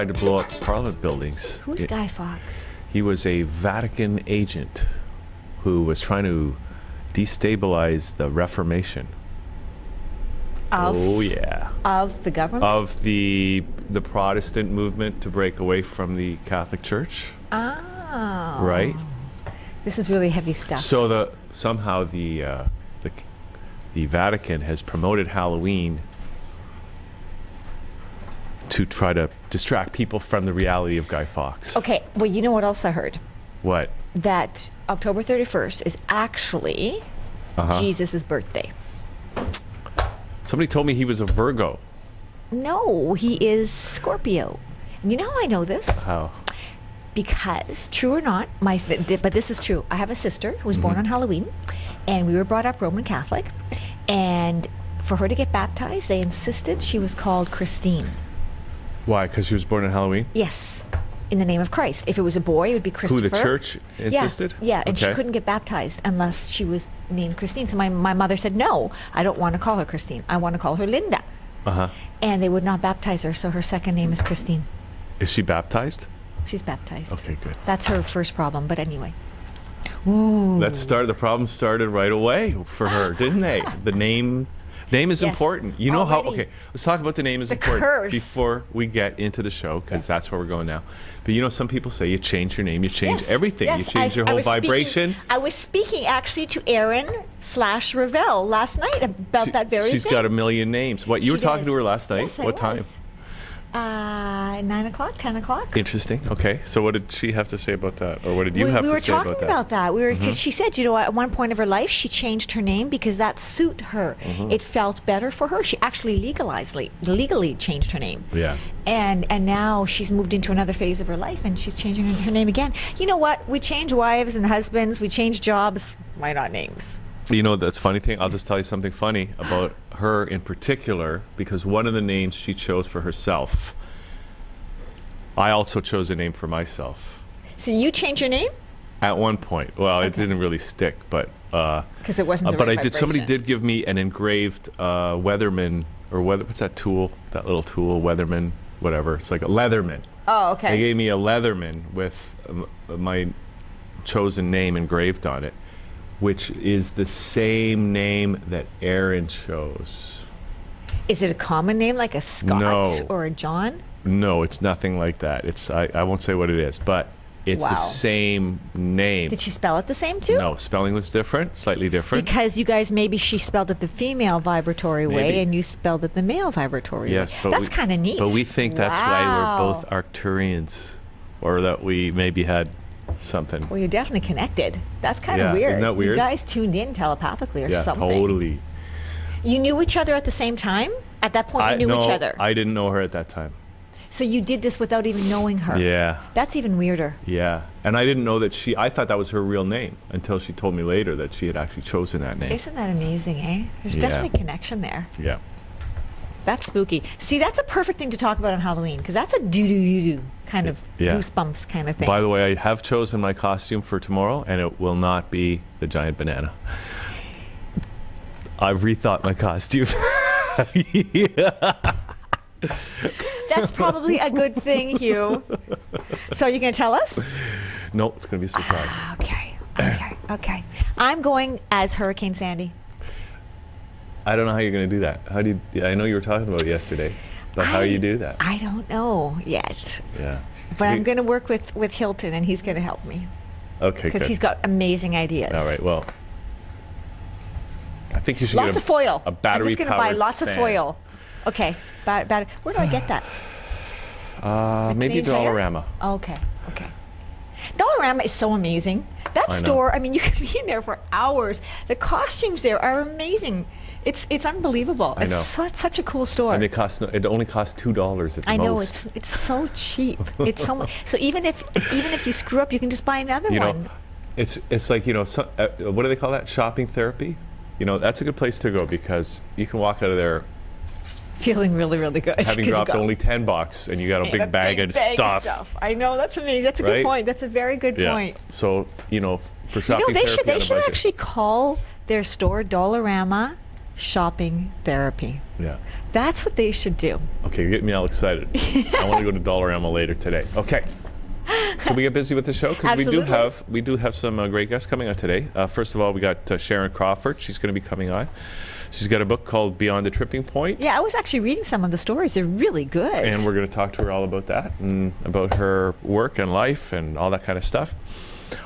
tried to blow up Parliament buildings. Who's Guy Fawkes? He was a Vatican agent who was trying to destabilize the Reformation. Oh yeah. Of the government? Of the Protestant movement to break away from the Catholic Church. Oh. Right? This is really heavy stuff. So somehow the Vatican has promoted Halloween to try to distract people from the reality of Guy Fawkes. Okay, well, you know what else I heard? What? That October 31st is actually Jesus' birthday. Somebody told me he was a Virgo. No, he is Scorpio. And you know how I know this? How? Because, true or not, but this is true. I have a sister who was born on Halloween, and we were brought up Roman Catholic. And for her to get baptized, they insisted she was called Christine. Why? Because she was born on Halloween? Yes, in the name of Christ. If it was a boy, it would be Christopher. Who, the church insisted? Yeah, and she couldn't get baptized unless she was named Christine. So my mother said, no, I don't want to call her Christine. I want to call her Linda. And they would not baptize her, so her second name is Christine. Is she baptized? She's baptized. Okay, good. That's her first problem, but anyway. Ooh. The problem started right away for her, didn't they? The name is important. You know how, okay, let's talk about the name is important curse. Before we get into the show, because that's where we're going now. But you know, some people say you change your name, you change everything. Yes. You change your whole vibration. I was speaking actually to Aaron/Ravel last night about that very thing. She's got a million names. What, you were talking to her last night? Yes, what time? 9 o'clock, 10 o'clock. Interesting. Okay. So what did she have to say about that? Or what did you have to say about that? We were talking about that. Because she said, you know, at one point of her life, she changed her name because that suited her. It felt better for her. She actually legally changed her name. Yeah. And now she's moved into another phase of her life, and she's changing her name again. You know what? We change wives and husbands. We change jobs. Why not names? You know, that's funny thing. I'll just tell you something funny about her in particular, because one of the names she chose for herself, I also chose a name for myself. So you changed your name? At one point. Well, it didn't really stick, but because it wasn't the but right I did. Somebody did give me an engraved Weatherman, or what's that tool? That little tool, Weatherman, whatever. It's like a Leatherman. Oh, okay. They gave me a Leatherman with my chosen name engraved on it, which is the same name that Aaron chose. Is it a common name like a Scott or a John? No, it's nothing like that. It's I won't say what it is, but it's the same name. Did she spell it the same too? No, spelling was different, slightly different. Because you guys, maybe she spelled it the female vibratory way and you spelled it the male vibratory way. But that's kind of neat. But we think that's why we're both Arcturians, or that we maybe had something. Well, you're definitely connected. That's kind of weird. Isn't that weird? You guys tuned in telepathically or something. Yeah, totally. You knew each other at the same time? At that point, you knew each other? I didn't know her at that time. So you did this without even knowing her? Yeah. That's even weirder. Yeah. And I didn't know that I thought that was her real name until she told me later that she had actually chosen that name. Isn't that amazing, eh? There's definitely a connection there. Yeah. That's spooky. See, that's a perfect thing to talk about on Halloween, because that's a doo-doo-doo-doo kind of goosebumps kind of thing. By the way, I have chosen my costume for tomorrow, and it will not be the giant banana. I've rethought my costume. That's probably a good thing, Hugh. So are you going to tell us? No, it's going to be a surprise. Okay. I'm going as Hurricane Sandy. I don't know how you're going to do that. I know you were talking about it yesterday, but how do you do that? I don't know yet. Yeah. But I'm going to work with Hilton, and he's going to help me. Okay, because he's got amazing ideas. All right, well, I think you should lots of foil. A battery-powered I'm just going to buy lots fan. of foil. Okay. Where do I get that? Maybe Dollarama. Okay. Dollarama is so amazing. That store, I mean, you can be in there for hours. The costumes there are amazing. It's unbelievable. I know. It's such a cool store. And it only costs $2 at the most. I know, most. it's so cheap. It's so much. So even if you screw up, you can just buy another one. It's like, what do they call that? Shopping therapy? That's a good place to go, because you can walk out of there feeling really, really good. Having dropped only $10 and you got a big bag of stuff. I know, that's amazing. That's a good point. That's a very good point. So, for shopping therapy, they should actually call their store Dollarama shopping therapy. Yeah. That's what they should do. Okay, you're getting me all excited. I want to go to Dollarama later today. Okay. So we get busy with the show because we do have some great guests coming on today. First of all, we got Sharon Crawford. She's going to be coming on. She's got a book called Beyond the Tripping Point. Yeah, I was actually reading some of the stories. They're really good. And we're going to talk to her all about that and about her work and life and all that kind of stuff.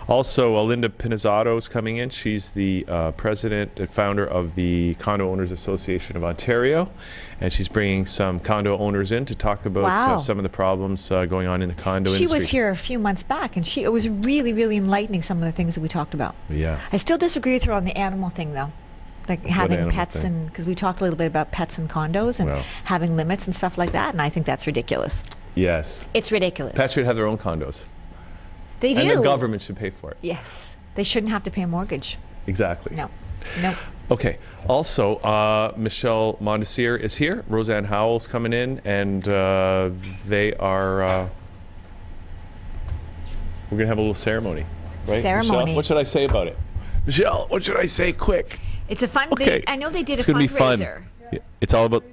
Also, Linda Pinizzotto is coming in. She's the president and founder of the Condo Owners Association of Ontario. And she's bringing some condo owners in to talk about some of the problems going on in the condo industry. She was here a few months back, and it was really, really enlightening, some of the things that we talked about. Yeah. I still disagree with her on the animal thing, though. Like having pets, and because we talked a little bit about pets and condos and having limits and stuff like that, and I think that's ridiculous. Yes. It's ridiculous. Pets should have their own condos. They do. And the government should pay for it. Yes. They shouldn't have to pay a mortgage. Exactly. No. No. Okay. Also, Michelle Mondesir is here. Roseanne Howell's coming in, and they are. We're gonna have a little ceremony, right? Ceremony. Michelle, what should I say about it? Michelle, what should I say? Quick. It's a fun. Okay. I know they did it's a gonna fundraiser. Be fun. Yeah, it's all about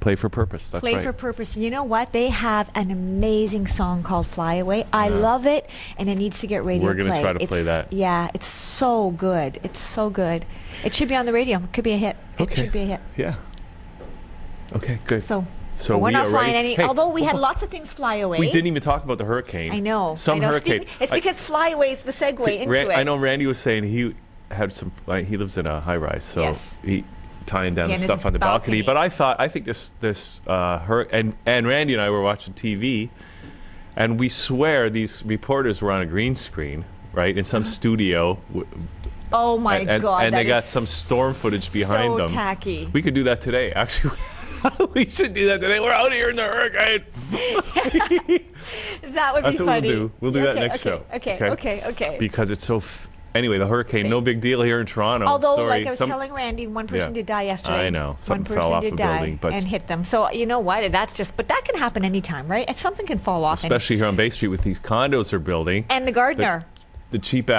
play for purpose. That's Play right. for purpose. You know what? They have an amazing song called "Fly Away." I love it, and it needs to get radio play. We're gonna try to play that. Yeah, it's so good. It's so good. It should be on the radio. It could be a hit. Okay. It should be a hit. Yeah. Okay. Good. So we we're not are flying ready. any. Hey, although we had lots of things fly away. We didn't even talk about the hurricane. I know. Some hurricane. It's because fly away is the segue into it. I know Randy was saying he had some. He lives in a high rise, so he tying down the stuff on the balcony. But I think this and Randy and I were watching TV, and we swear these reporters were on a green screen, right, in some studio. Oh my God! And they got some storm footage behind them. So tacky. We could do that today, actually. We should do that today. We're out here in the hurricane. That would be funny. That's what we'll do. We'll do that next show. Okay. Because it's so. Anyway, the hurricane, no big deal here in Toronto. Although, like I was telling Randy, one person did die yesterday. I know. Something one fell person off did a die building, but and hit them. So you know what? But that can happen anytime, right? Something can fall off. Especially here on Bay Street with these condos they're building. And the gardener. The cheap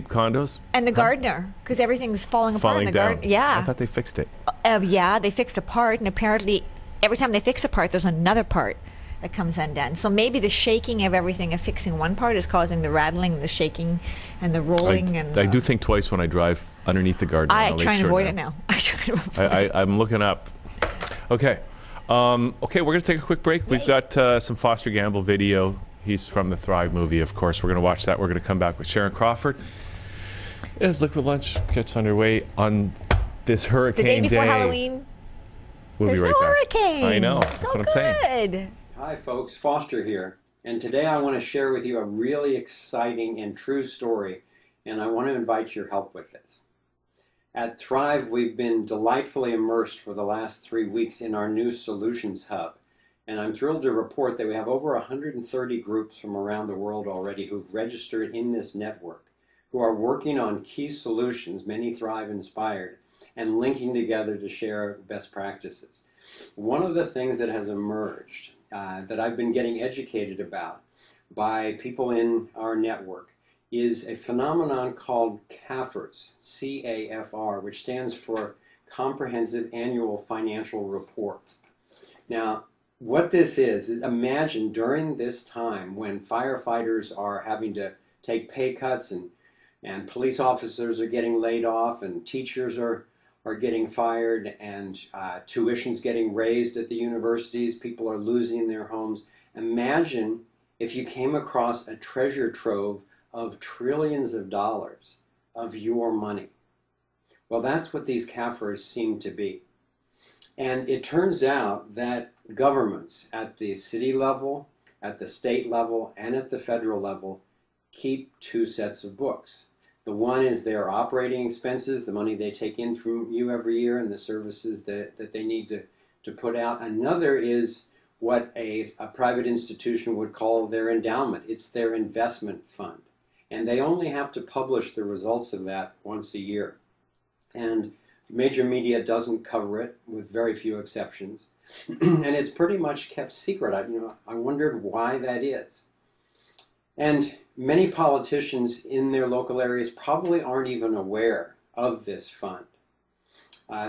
condos. And the gardener, because everything's falling apart in the garden. Yeah. I thought they fixed it. Yeah, they fixed a part, and apparently every time they fix a part, there's another part that comes undone. So maybe the shaking of everything of fixing one part is causing the rattling, the shaking, and the rolling. I do think twice when I drive underneath the garden. I try and avoid it now. I try to avoid it. I'm looking up. Okay. Okay, we're going to take a quick break. We've got some Foster Gamble video. He's from the Thrive movie, of course. We're going to watch that. We're going to come back with Sharon Crawford as Liquid Lunch gets underway on this hurricane day. The day before Halloween. We'll be right back. Hurricane. I know. That's what I'm saying. Hi folks, Foster here, and today I want to share with you a really exciting and true story, and I want to invite your help with this. At Thrive, we've been delightfully immersed for the last 3 weeks in our new Solutions Hub, and I'm thrilled to report that we have over 130 groups from around the world already who've registered in this network, who are working on key solutions, many Thrive inspired, and linking together to share best practices. One of the things that has emerged that I've been getting educated about by people in our network is a phenomenon called CAFRs, C-A-F-R, which stands for Comprehensive Annual Financial Reports. Now, what this is imagine during this time when firefighters are having to take pay cuts and police officers are getting laid off and teachers are getting fired and tuition's getting raised at the universities, people are losing their homes. Imagine if you came across a treasure trove of trillions of dollars of your money. Well, that's what these CAFRs seem to be. And it turns out that governments at the city level, at the state level, and at the federal level keep two sets of books. The one is their operating expenses, the money they take in from you every year and the services that they need to put out. Another is what a private institution would call their endowment. It's their investment fund. And they only have to publish the results of that once a year. And major media doesn't cover it, with very few exceptions. And it's pretty much kept secret. I wondered why that is. And many politicians in their local areas probably aren't even aware of this fund.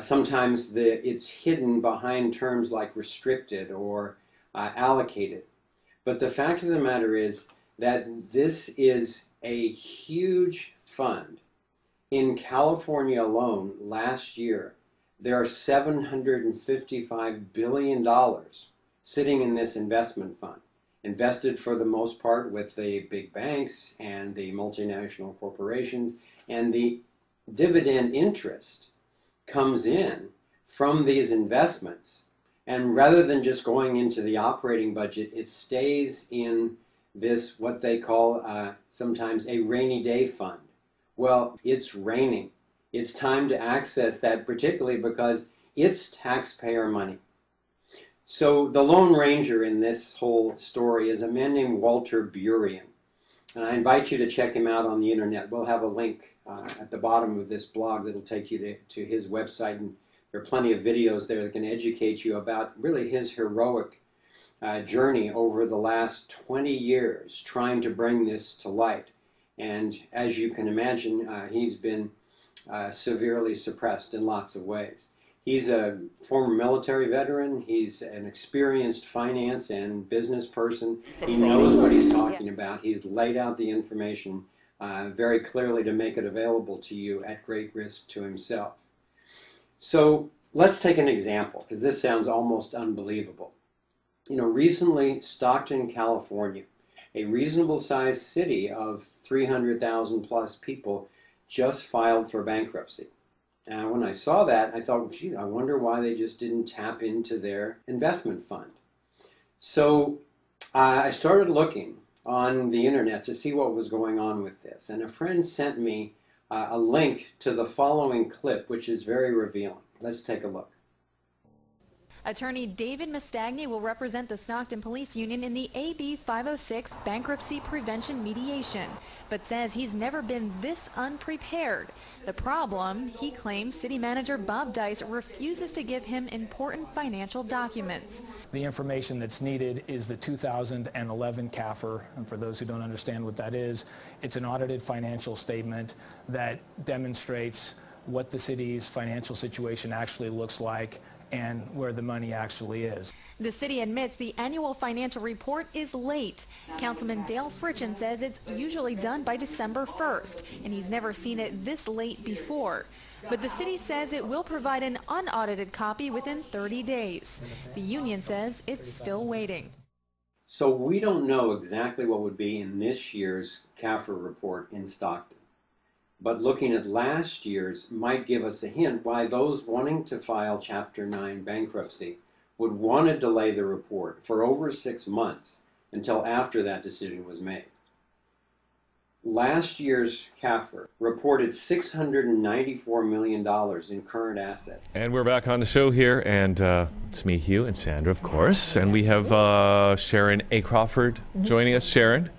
Sometimes it's hidden behind terms like restricted or allocated. But the fact of the matter is that this is a huge fund. In California alone, last year, there are $755 billion sitting in this investment fund, invested for the most part with the big banks and the multinational corporations, and the dividend interest comes in from these investments. And rather than just going into the operating budget, it stays in this, what they call sometimes a rainy day fund. Well, it's raining. It's time to access that, particularly because it's taxpayer money. So the Lone Ranger in this whole story is a man named Walter Burien. And I invite you to check him out on the internet. We'll have a link at the bottom of this blog that'll take you to his website. And there are plenty of videos there that can educate you about really his heroic journey over the last 20 years trying to bring this to light. And as you can imagine, he's been severely suppressed in lots of ways. He's a former military veteran. He's an experienced finance and business person. He knows what he's talking about. He's laid out the information very clearly to make it available to you at great risk to himself. So let's take an example, because this sounds almost unbelievable. You know, recently, Stockton, California, a reasonable sized city of 300,000 plus people, just filed for bankruptcy. And when I saw that, I thought, gee, I wonder why they just didn't tap into their investment fund. So I started looking on the internet to see what was going on with this. And a friend sent me a link to the following clip, which is very revealing. Let's take a look. Attorney David Mastagni will represent the Stockton Police Union in the AB 506 bankruptcy prevention mediation, but says he's never been this unprepared. The problem, he claims City Manager Bob Dice refuses to give him important financial documents. The information that's needed is the 2011 CAFR, and for those who don't understand what that is, it's an audited financial statement that demonstrates what the city's financial situation actually looks like and where the money actually is. The city admits the annual financial report is late. Councilman Dale Fritchen says it's usually done by December 1st, and he's never seen it this late before. But the city says it will provide an unaudited copy within 30 days. The union says it's still waiting. So we don't know exactly what would be in this year's CAFR report in Stockton. But looking at last year's might give us a hint why those wanting to file Chapter 9 bankruptcy would want to delay the report for over 6 months until after that decision was made. Last year's CAFR reported $694 million in current assets. And we're back on the show here, and it's me, Hugh, and Sandra, of course. And we have Sharon A. Crawford joining us. Sharon,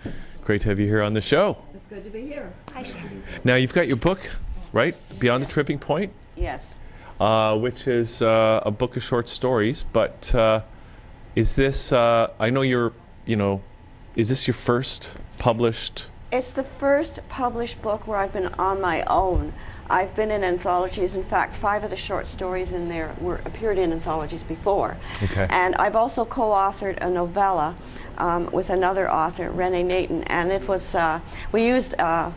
great to have you here on the show. It's good to be here. Hi, Sharon. Now, you've got your book, right? Beyond the Tripping Point? Yes. Which is a book of short stories. But is this, I know you're, is this your first published? It's the first published book where I've been on my own. I've been in anthologies. In fact, 5 of the short stories in there appeared in anthologies before. Okay. And I've also co-authored a novella with another author, Renee Nathan, and it was, we used a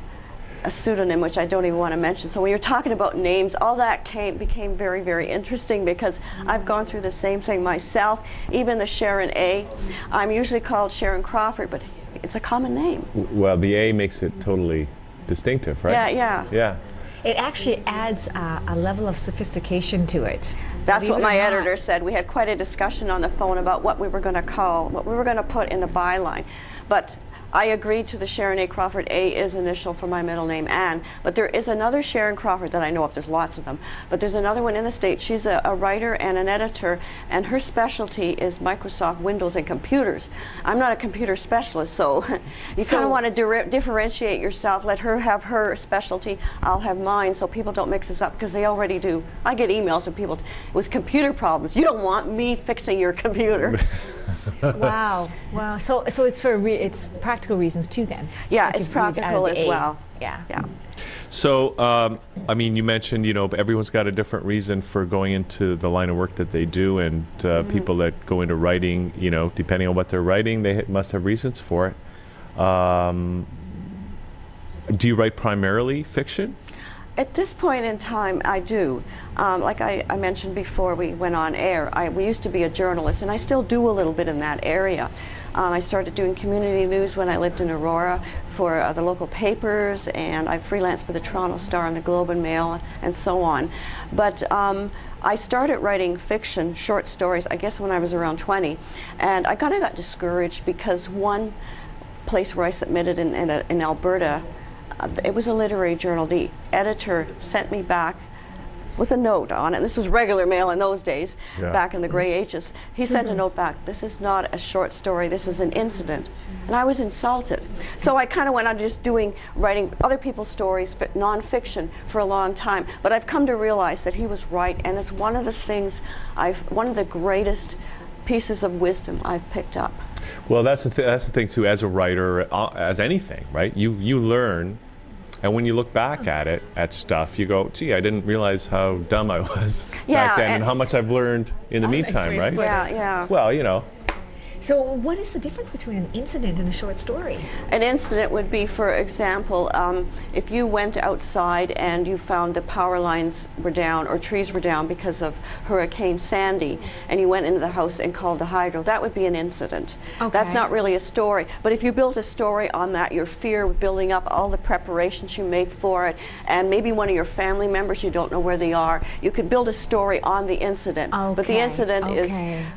pseudonym, which I don't even want to mention. So when you're talking about names, all that became very, very interesting, because I've gone through the same thing myself. Even the Sharon A. I'm usually called Sharon Crawford, but it's a common name. Well, the A makes it totally distinctive, right? Yeah. It actually adds a level of sophistication to it. That's what my editor said. We had quite a discussion on the phone about what we were going to call, what we were going to put in the byline. But I agreed to the Sharon A. Crawford. A is initial for my middle name, Ann. But there is another Sharon Crawford that I know of. There's lots of them. But there's another one in the States. She's a writer and an editor, and her specialty is Microsoft Windows and computers. I'm not a computer specialist, so you kind of want to differentiate yourself. Let her have her specialty. I'll have mine, so people don't mix us up, because they already do. I get emails from people with computer problems. You don't want me fixing your computer. Wow. So it's for it's practical reasons too, then. Yeah, it's practical as well. Yeah. So, I mean, you mentioned, you know, everyone's got a different reason for going into the line of work that they do, and people that go into writing, you know, depending on what they're writing, they must have reasons for it. Do you write primarily fiction? At this point in time, I do. Like I mentioned before we went on air, we used to be a journalist, and I still do a little bit in that area. I started doing community news when I lived in Aurora for the local papers, and I freelanced for the Toronto Star and the Globe and Mail and so on. But I started writing fiction, short stories, I guess when I was around 20, and I kind of got discouraged because one place where I submitted in Alberta, it was a literary journal. The editor sent me back with a note on it. This was regular mail in those days, back in the gray ages. He sent a note back, this is not a short story, this is an incident. And I was insulted. So I kind of went on just writing other people's stories, non-fiction, for a long time. But I've come to realize that he was right, and it's one of the things, one of the greatest pieces of wisdom I've picked up. Well, that's the thing too, as a writer, as anything, right? You learn. And when you look back at stuff, you go, gee, I didn't realize how dumb I was back then, and how much I've learned in the meantime, right? Yeah, yeah. Well, you know. So what is the difference between an incident and a short story? An incident would be, for example, if you went outside and you found the power lines were down or trees were down because of Hurricane Sandy, and you went into the house and called the hydro, that would be an incident. Okay. That's not really a story. But if you built a story on that, your fear of building up, all the preparations you make for it, and maybe one of your family members, you don't know where they are, you could build a story on the incident. Okay. But the incident is,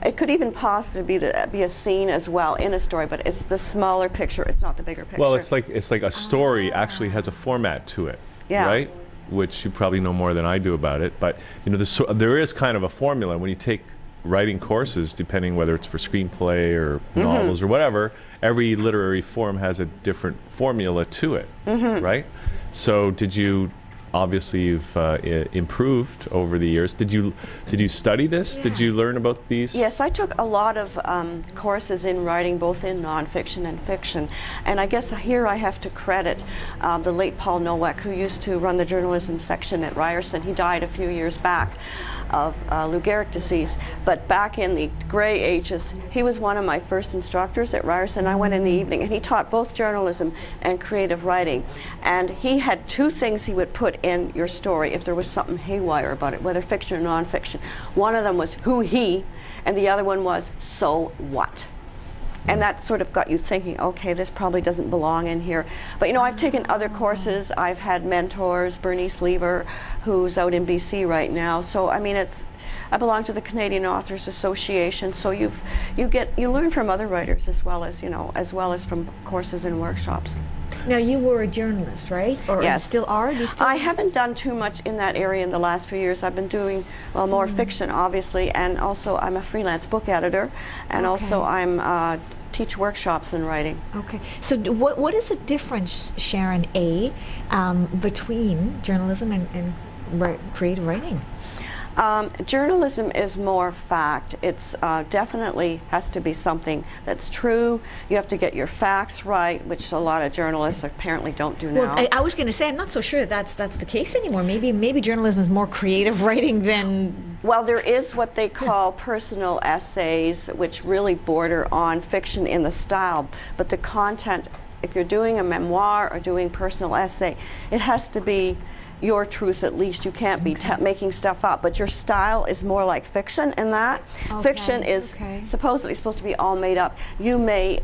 it could even possibly be a scene as well in a story, but it's the smaller picture, it's not the bigger picture. Well, it's like a story actually has a format to it, right? Which you probably know more than I do about it, but you know, there is kind of a formula when you take writing courses, depending whether it's for screenplay or novels or whatever. Every literary form has a different formula to it, right? So did you, obviously you've improved over the years. Did you study this? Did you learn about these? Yes, I took a lot of courses in writing, both in nonfiction and fiction. And I guess here I have to credit the late Paul Nowak, who used to run the journalism section at Ryerson. He died a few years back of Lou Gehrig's disease. But back in the gray ages, he was one of my first instructors at Ryerson. I went in the evening, and he taught both journalism and creative writing. And he had two things he would put in your story if there was something haywire about it, whether fiction or nonfiction. One of them was who he, and the other one was so what. And that sort of got you thinking, okay, this probably doesn't belong in here. But you know, I've taken other courses. I've had mentors, Bernice Lever, who's out in BC right now. So I mean, I belong to the Canadian Authors Association. So you learn from other writers as well as from courses and workshops. Now, you were a journalist, right? Or yes. You still are? I haven't done too much in that area in the last few years. I've been doing more fiction, obviously, and also I'm a freelance book editor, and also I'm teach workshops in writing. Okay. So what is the difference, Sharon, between journalism and creative writing? Journalism is more fact. It's definitely has to be something that's true. You have to get your facts right, which a lot of journalists apparently don't do now. Well, I was going to say, I'm not so sure that's the case anymore. Maybe journalism is more creative writing than... Well, there is what they call personal essays, which really border on fiction in the style, but the content, if you're doing a memoir or doing personal essay, it has to be your truth at least. You can't be making stuff up, but your style is more like fiction in that. Fiction is supposedly supposed to be all made up. You may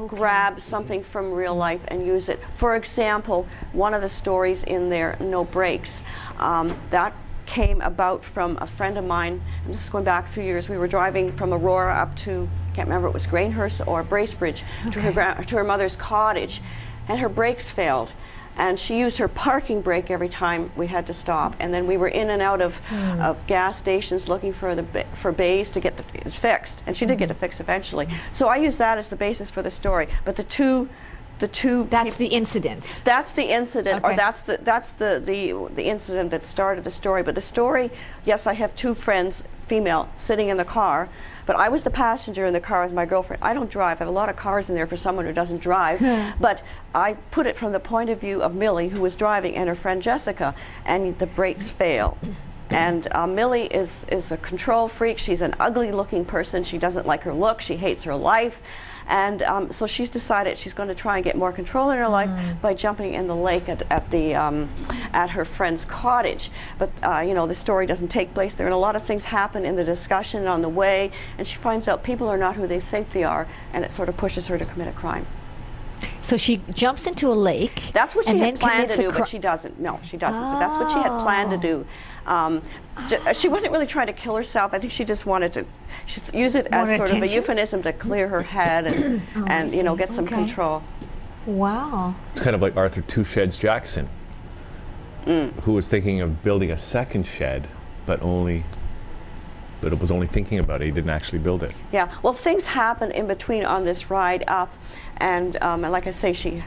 grab something from real life and use it. For example, one of the stories in there, No Breaks, that came about from a friend of mine. I'm just going back a few years. We were driving from Aurora up to, I can't remember, it was Grainhurst or Bracebridge, to her mother's cottage, and her brakes failed. And she used her parking brake every time we had to stop. And then we were in and out of gas stations looking for bays to get it fixed. And she did get it fixed eventually. So I used that as the basis for the story. But the two the two. That's the incident. That's the incident, Okay. or that's the incident that started the story. But the story, yes, I have two friends, female, sitting in the car, but I was the passenger in the car with my girlfriend. I don't drive. I have a lot of cars in there for someone who doesn't drive. But I put it from the point of view of Millie, who was driving, and her friend Jessica, and the brakes fail. And Millie is a control freak. She's an ugly-looking person. She doesn't like her look. She hates her life. And so she's decided she's going to try and get more control in her life by jumping in the lake at her friend's cottage. But you know, the story doesn't take place there, and a lot of things happen in the discussion on the way. And she finds out people are not who they think they are, and it sort of pushes her to commit a crime. So she jumps into a lake. That's what she and had then planned to commits do, but she doesn't. No, she doesn't. But that's what she had planned to do. She wasn't really trying to kill herself. I think she just wanted to use it as sort of a euphemism to clear her head and, and you know, get some control. Wow. It's kind of like Arthur Two Sheds Jackson, who was thinking of building a second shed, but it was only thinking about it. He didn't actually build it. Yeah. Well, things happen in between on this ride up, and like I say, she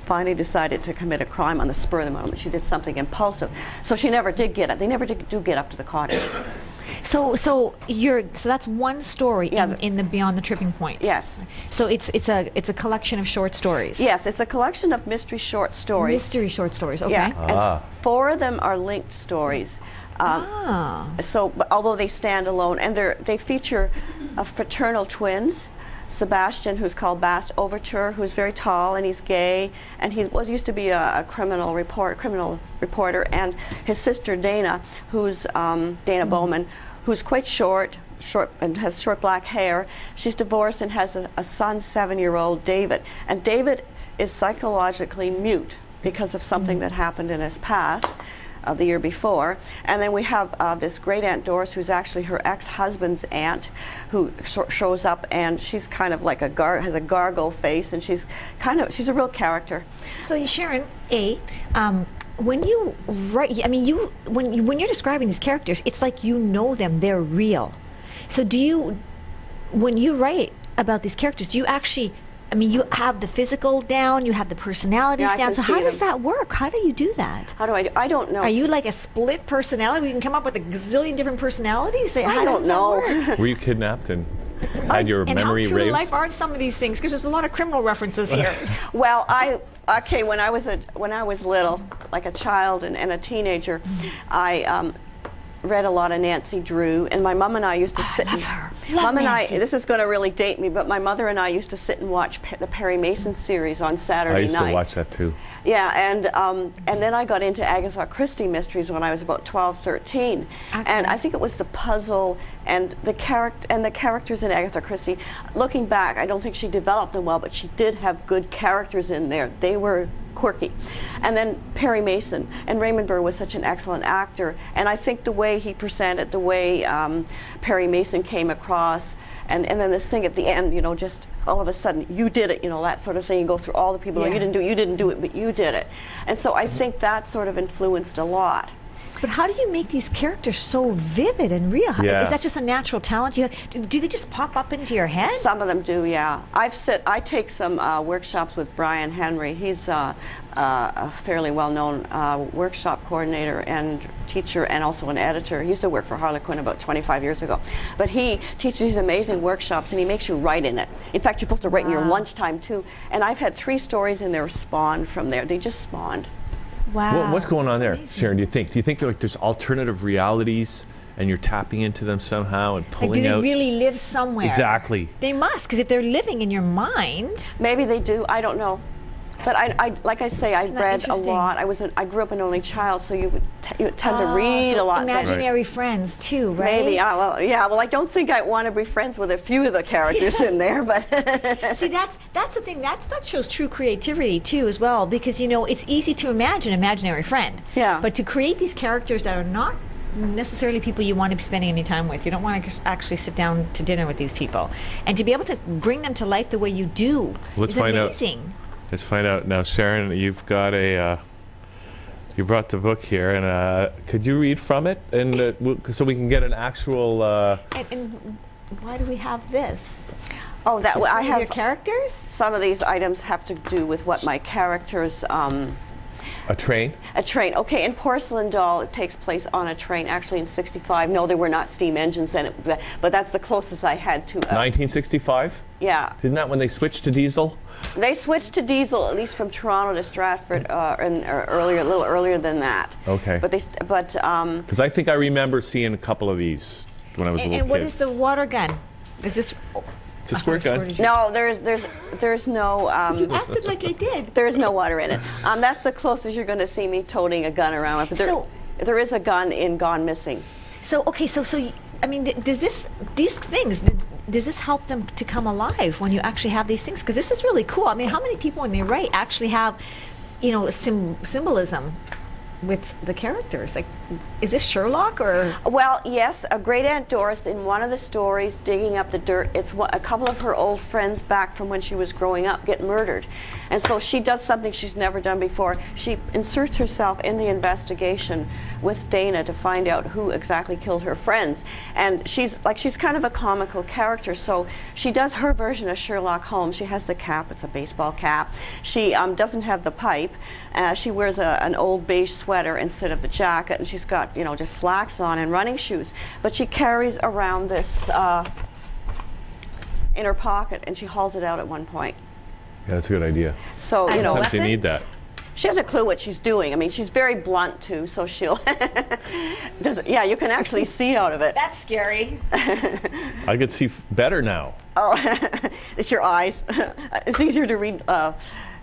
finally decided to commit a crime on the spur of the moment. She did something impulsive, so she never did get it. They never do get up to the cottage. So that's one story in the Beyond the Tripping Point. Yes. So it's a collection of short stories. Yes, it's a collection of mystery short stories. Mystery short stories. Okay. Yeah. And 4 of them are linked stories. So, although they stand alone, and they feature fraternal twins. Sebastian, who's called Bast Overture, who's very tall and he's gay, and he used to be a criminal reporter, and his sister Dana, who's Dana Bowman, who's quite short and has short black hair. She's divorced and has a son, 7-year-old David, and David is psychologically mute because of something that happened in his past. The year before. And then we have this great Aunt Doris, who's actually her ex-husband's aunt, who shows up, and she's kind of like has a gargoyle face, and she's a real character. So Sharon, when you write, I mean, when you're describing these characters, it's like you know them, they're real. So when you write about these characters, do you actually, I mean, you have the physical down, you have the personalities down. So how does that work? How do you do that? How do I don't know. Are you like a split personality? We can come up with a gazillion different personalities? I don't know. Were you kidnapped and had your memory and how true to erased? life are some of these things? Because there's a lot of criminal references here. Well, when I was little, like a child and a teenager, I read a lot of Nancy Drew, and my mom and I used to sit. Mom and I, this is going to really date me, but my mother and I used to sit and watch the Perry Mason series on Saturday night. I used to watch that too. Yeah, and then I got into Agatha Christie mysteries when I was about 12, 13, and I think it was the puzzle and the characters in Agatha Christie. Looking back, I don't think she developed them well, but she did have good characters in there. They were quirky. And then Perry Mason, and Raymond Burr was such an excellent actor, and I think the way he presented, the way Perry Mason came across, and then this thing at the end, you know, just all of a sudden, you did it, you know, that sort of thing. You go through all the people, you didn't do it, but you did it. And so I think that sort of influenced a lot. But how do you make these characters so vivid and real? Yeah. Is that just a natural talent? Do they just pop up into your head? Some of them do, yeah. I take some workshops with Brian Henry. He's a fairly well-known workshop coordinator and teacher, and also an editor. He used to work for Harlequin about 25 years ago. But he teaches these amazing workshops, and he makes you write in it. In fact, you're supposed to write in your lunchtime too. And I've had 3 stories in there spawned from there. They just spawned. Wow. What's going on there, Sharon? Do you think like there's alternative realities and you're tapping into them somehow and pulling out? Do they really live somewhere? Exactly. They must, because if they're living in your mind. Maybe they do. I don't know. But I like I say, I read a lot. I grew up an only child, so you tend to read a lot. Imaginary friends too, right? Maybe. Well, I don't think I want to be friends with a few of the characters in there, but see, that's the thing. That shows true creativity too, as well, because you know it's easy to imagine an imaginary friend. Yeah. But to create these characters that are not necessarily people you want to be spending any time with. You don't want to actually sit down to dinner with these people, and to be able to bring them to life the way you do is amazing. Let's find out now, Sharon. You've got you brought the book here, and could you read from it, and so we can get an actual. And why do we have this? Oh, that Just I some of have your characters? Some of these items have to do with what my characters. A train? A train. Okay, in Porcelain Doll, it takes place on a train. Actually, in '65, no, there were not steam engines in it, but that's the closest I had to. 1965? Yeah. Isn't that when they switched to diesel? They switched to diesel, at least from Toronto to Stratford, or earlier, a little earlier than that. Okay. But Because I think I remember seeing a couple of these when I was a little And kid. what is the water gun? Is this? It's a squirt gun. no, there's no. You acted like I did. There's no water in it. That's the closest you're going to see me toting a gun around. But there is a gun in Gone Missing. So okay, I mean, does these things? Does this help them to come alive when you actually have these things? Because this is really cool. I mean, how many people when they write actually have, symbolism with the characters? Like, is this Sherlock or? Well, yes, a great Aunt Doris in one of the stories, digging up the dirt. It's a couple of her old friends back from when she was growing up get murdered, and so she does something she's never done before. She inserts herself in the investigation with Dana to find out who exactly killed her friends, and she's kind of a comical character. So she does her version of Sherlock Holmes. She has the cap; it's a baseball cap. She doesn't have the pipe. She wears an old beige sweater instead of the jacket, and she's got just slacks on and running shoes. But she carries around this in her pocket, and she hauls it out at one point. Yeah, that's a good idea. So Sometimes you need that. she has a clue what she's doing. I mean, she's very blunt too, so she'll. Yeah, you can actually see out of it. That's scary. I could see better now. Oh, it's your eyes. It's easier to read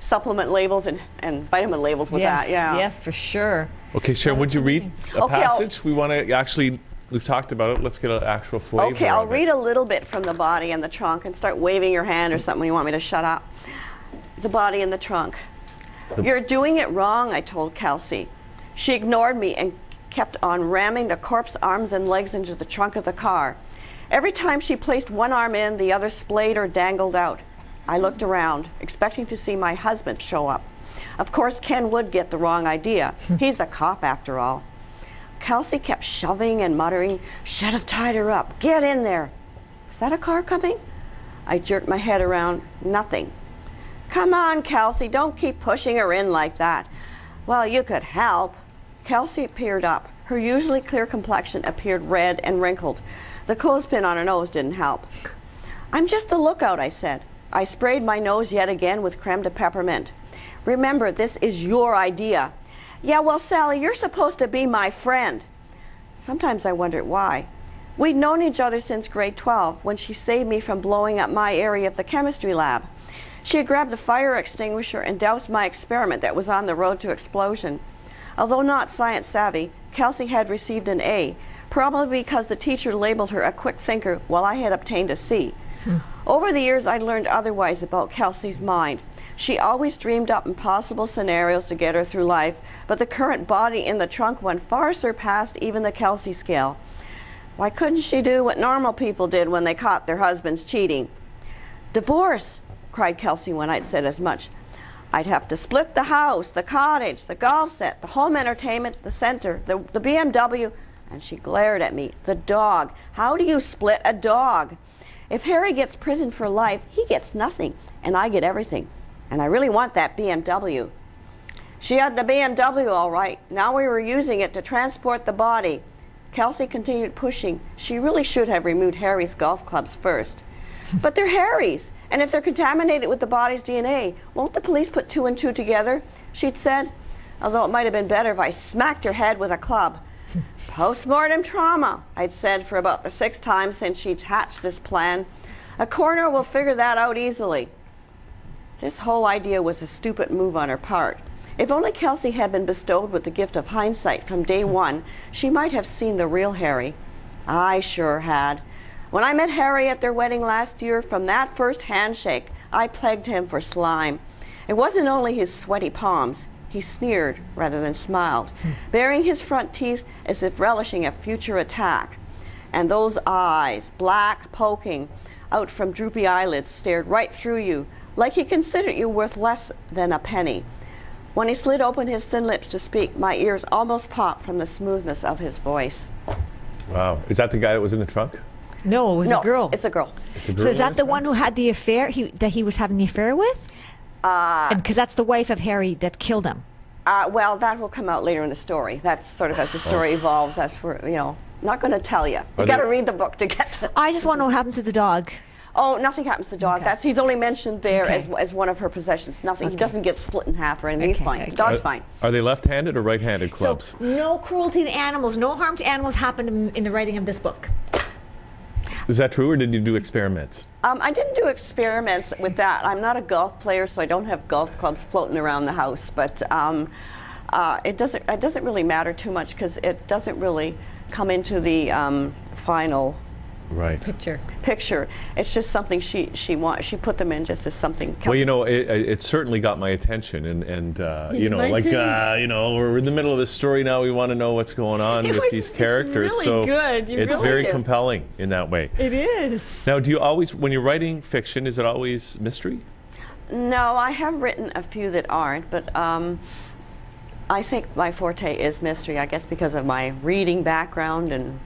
supplement labels and vitamin labels with that. Yeah. Yes, for sure. Okay, Sharon, would you read a Okay, passage? We want to actually, we've talked about it. Let's get an actual flavor. Okay, I'll of it. read a little bit from the body and the trunk and start waving your hand or something when you want me to shut up. The body and the trunk. You're doing it wrong, I told Kelsey. She ignored me and kept on ramming the corpse arms and legs into the trunk of the car. Every time she placed one arm in, the other splayed or dangled out. I looked around, expecting to see my husband show up. Of course, Ken would get the wrong idea. He's a cop after all. Kelsey kept shoving and muttering, "Should have tied her up. Get in there." "Is that a car coming?" I jerked my head around. Nothing. "Come on, Kelsey, don't keep pushing her in like that." "Well, you could help." Kelsey peered up. Her usually clear complexion appeared red and wrinkled. The clothespin on her nose didn't help. "I'm just a lookout," I said. I sprayed my nose yet again with creme de peppermint. "Remember, this is your idea." "Yeah, well, Sally, you're supposed to be my friend." Sometimes I wondered why. We'd known each other since grade 12, when she saved me from blowing up my area of the chemistry lab. She had grabbed the fire extinguisher and doused my experiment that was on the road to explosion. Although not science savvy, Kelsey had received an A, probably because the teacher labeled her a quick thinker while I had obtained a C. Over the years, I learned otherwise about Kelsey's mind. She always dreamed up impossible scenarios to get her through life, but the current body in the trunk one far surpassed even the Kelsey scale. Why couldn't she do what normal people did when they caught their husbands cheating? "Divorce," cried Kelsey when I'd said as much. "I'd have to split the house, the cottage, the golf set, the home entertainment, the center, the BMW," and she glared at me. "The dog. How do you split a dog? If Harry gets prison for life, he gets nothing, and I get everything. And I really want that BMW." She had the BMW all right. Now we were using it to transport the body. Kelsey continued pushing. She really should have removed Harry's golf clubs first. "But they're Harry's, and if they're contaminated with the body's DNA, won't the police put two and two together?" she'd said, although it might have been better if I smacked her head with a club. "Post-mortem trauma," I'd said for about the 6th time since she'd hatched this plan. "A coroner will figure that out easily." This whole idea was a stupid move on her part. If only Kelsey had been bestowed with the gift of hindsight from day one, she might have seen the real Harry. I sure had. When I met Harry at their wedding last year, from that first handshake, I plagued him for slime. It wasn't only his sweaty palms. He sneered rather than smiled, baring his front teeth as if relishing a future attack. And those eyes, black, poking out from droopy eyelids, stared right through you, like he considered you worth less than a penny. When he slid open his thin lips to speak, my ears almost popped from the smoothness of his voice. Wow. Is that the guy that was in the trunk? No, it was a girl. It's a girl. It's a girl So is that the right? one who had the affair, that he was having the affair with? Because that's the wife of Harry that killed him. Well, that will come out later in the story. That's sort of as the story evolves. That's where, you know, not going to tell you. You got to read the book to get to. I just want to know what happens to the dog. Oh, nothing happens to the dog. Okay. He's only mentioned there Okay. as one of her possessions. Nothing. He Okay. doesn't get split in half or anything. He's Okay, fine. okay. The dog's fine. Are they left-handed or right-handed clubs? So no cruelty to animals, no harm to animals happened in the writing of this book. Is that true, or did you do experiments? I didn't do experiments with that. I'm not a golf player, so I don't have golf clubs floating around the house. But it doesn't really matter too much because it doesn't really come into the final Right. picture. It's just something she put them in just as something. Well, you know, it certainly got my attention, and you know, Mine like too. you know, we're in the middle of this story now. We want to know what's going on with these characters. It's so really good. You it's really very do. compelling in that way. It is. Now, do you always, when you're writing fiction, is it always mystery? No, I have written a few that aren't, but I think my forte is mystery. I guess because of my reading background, and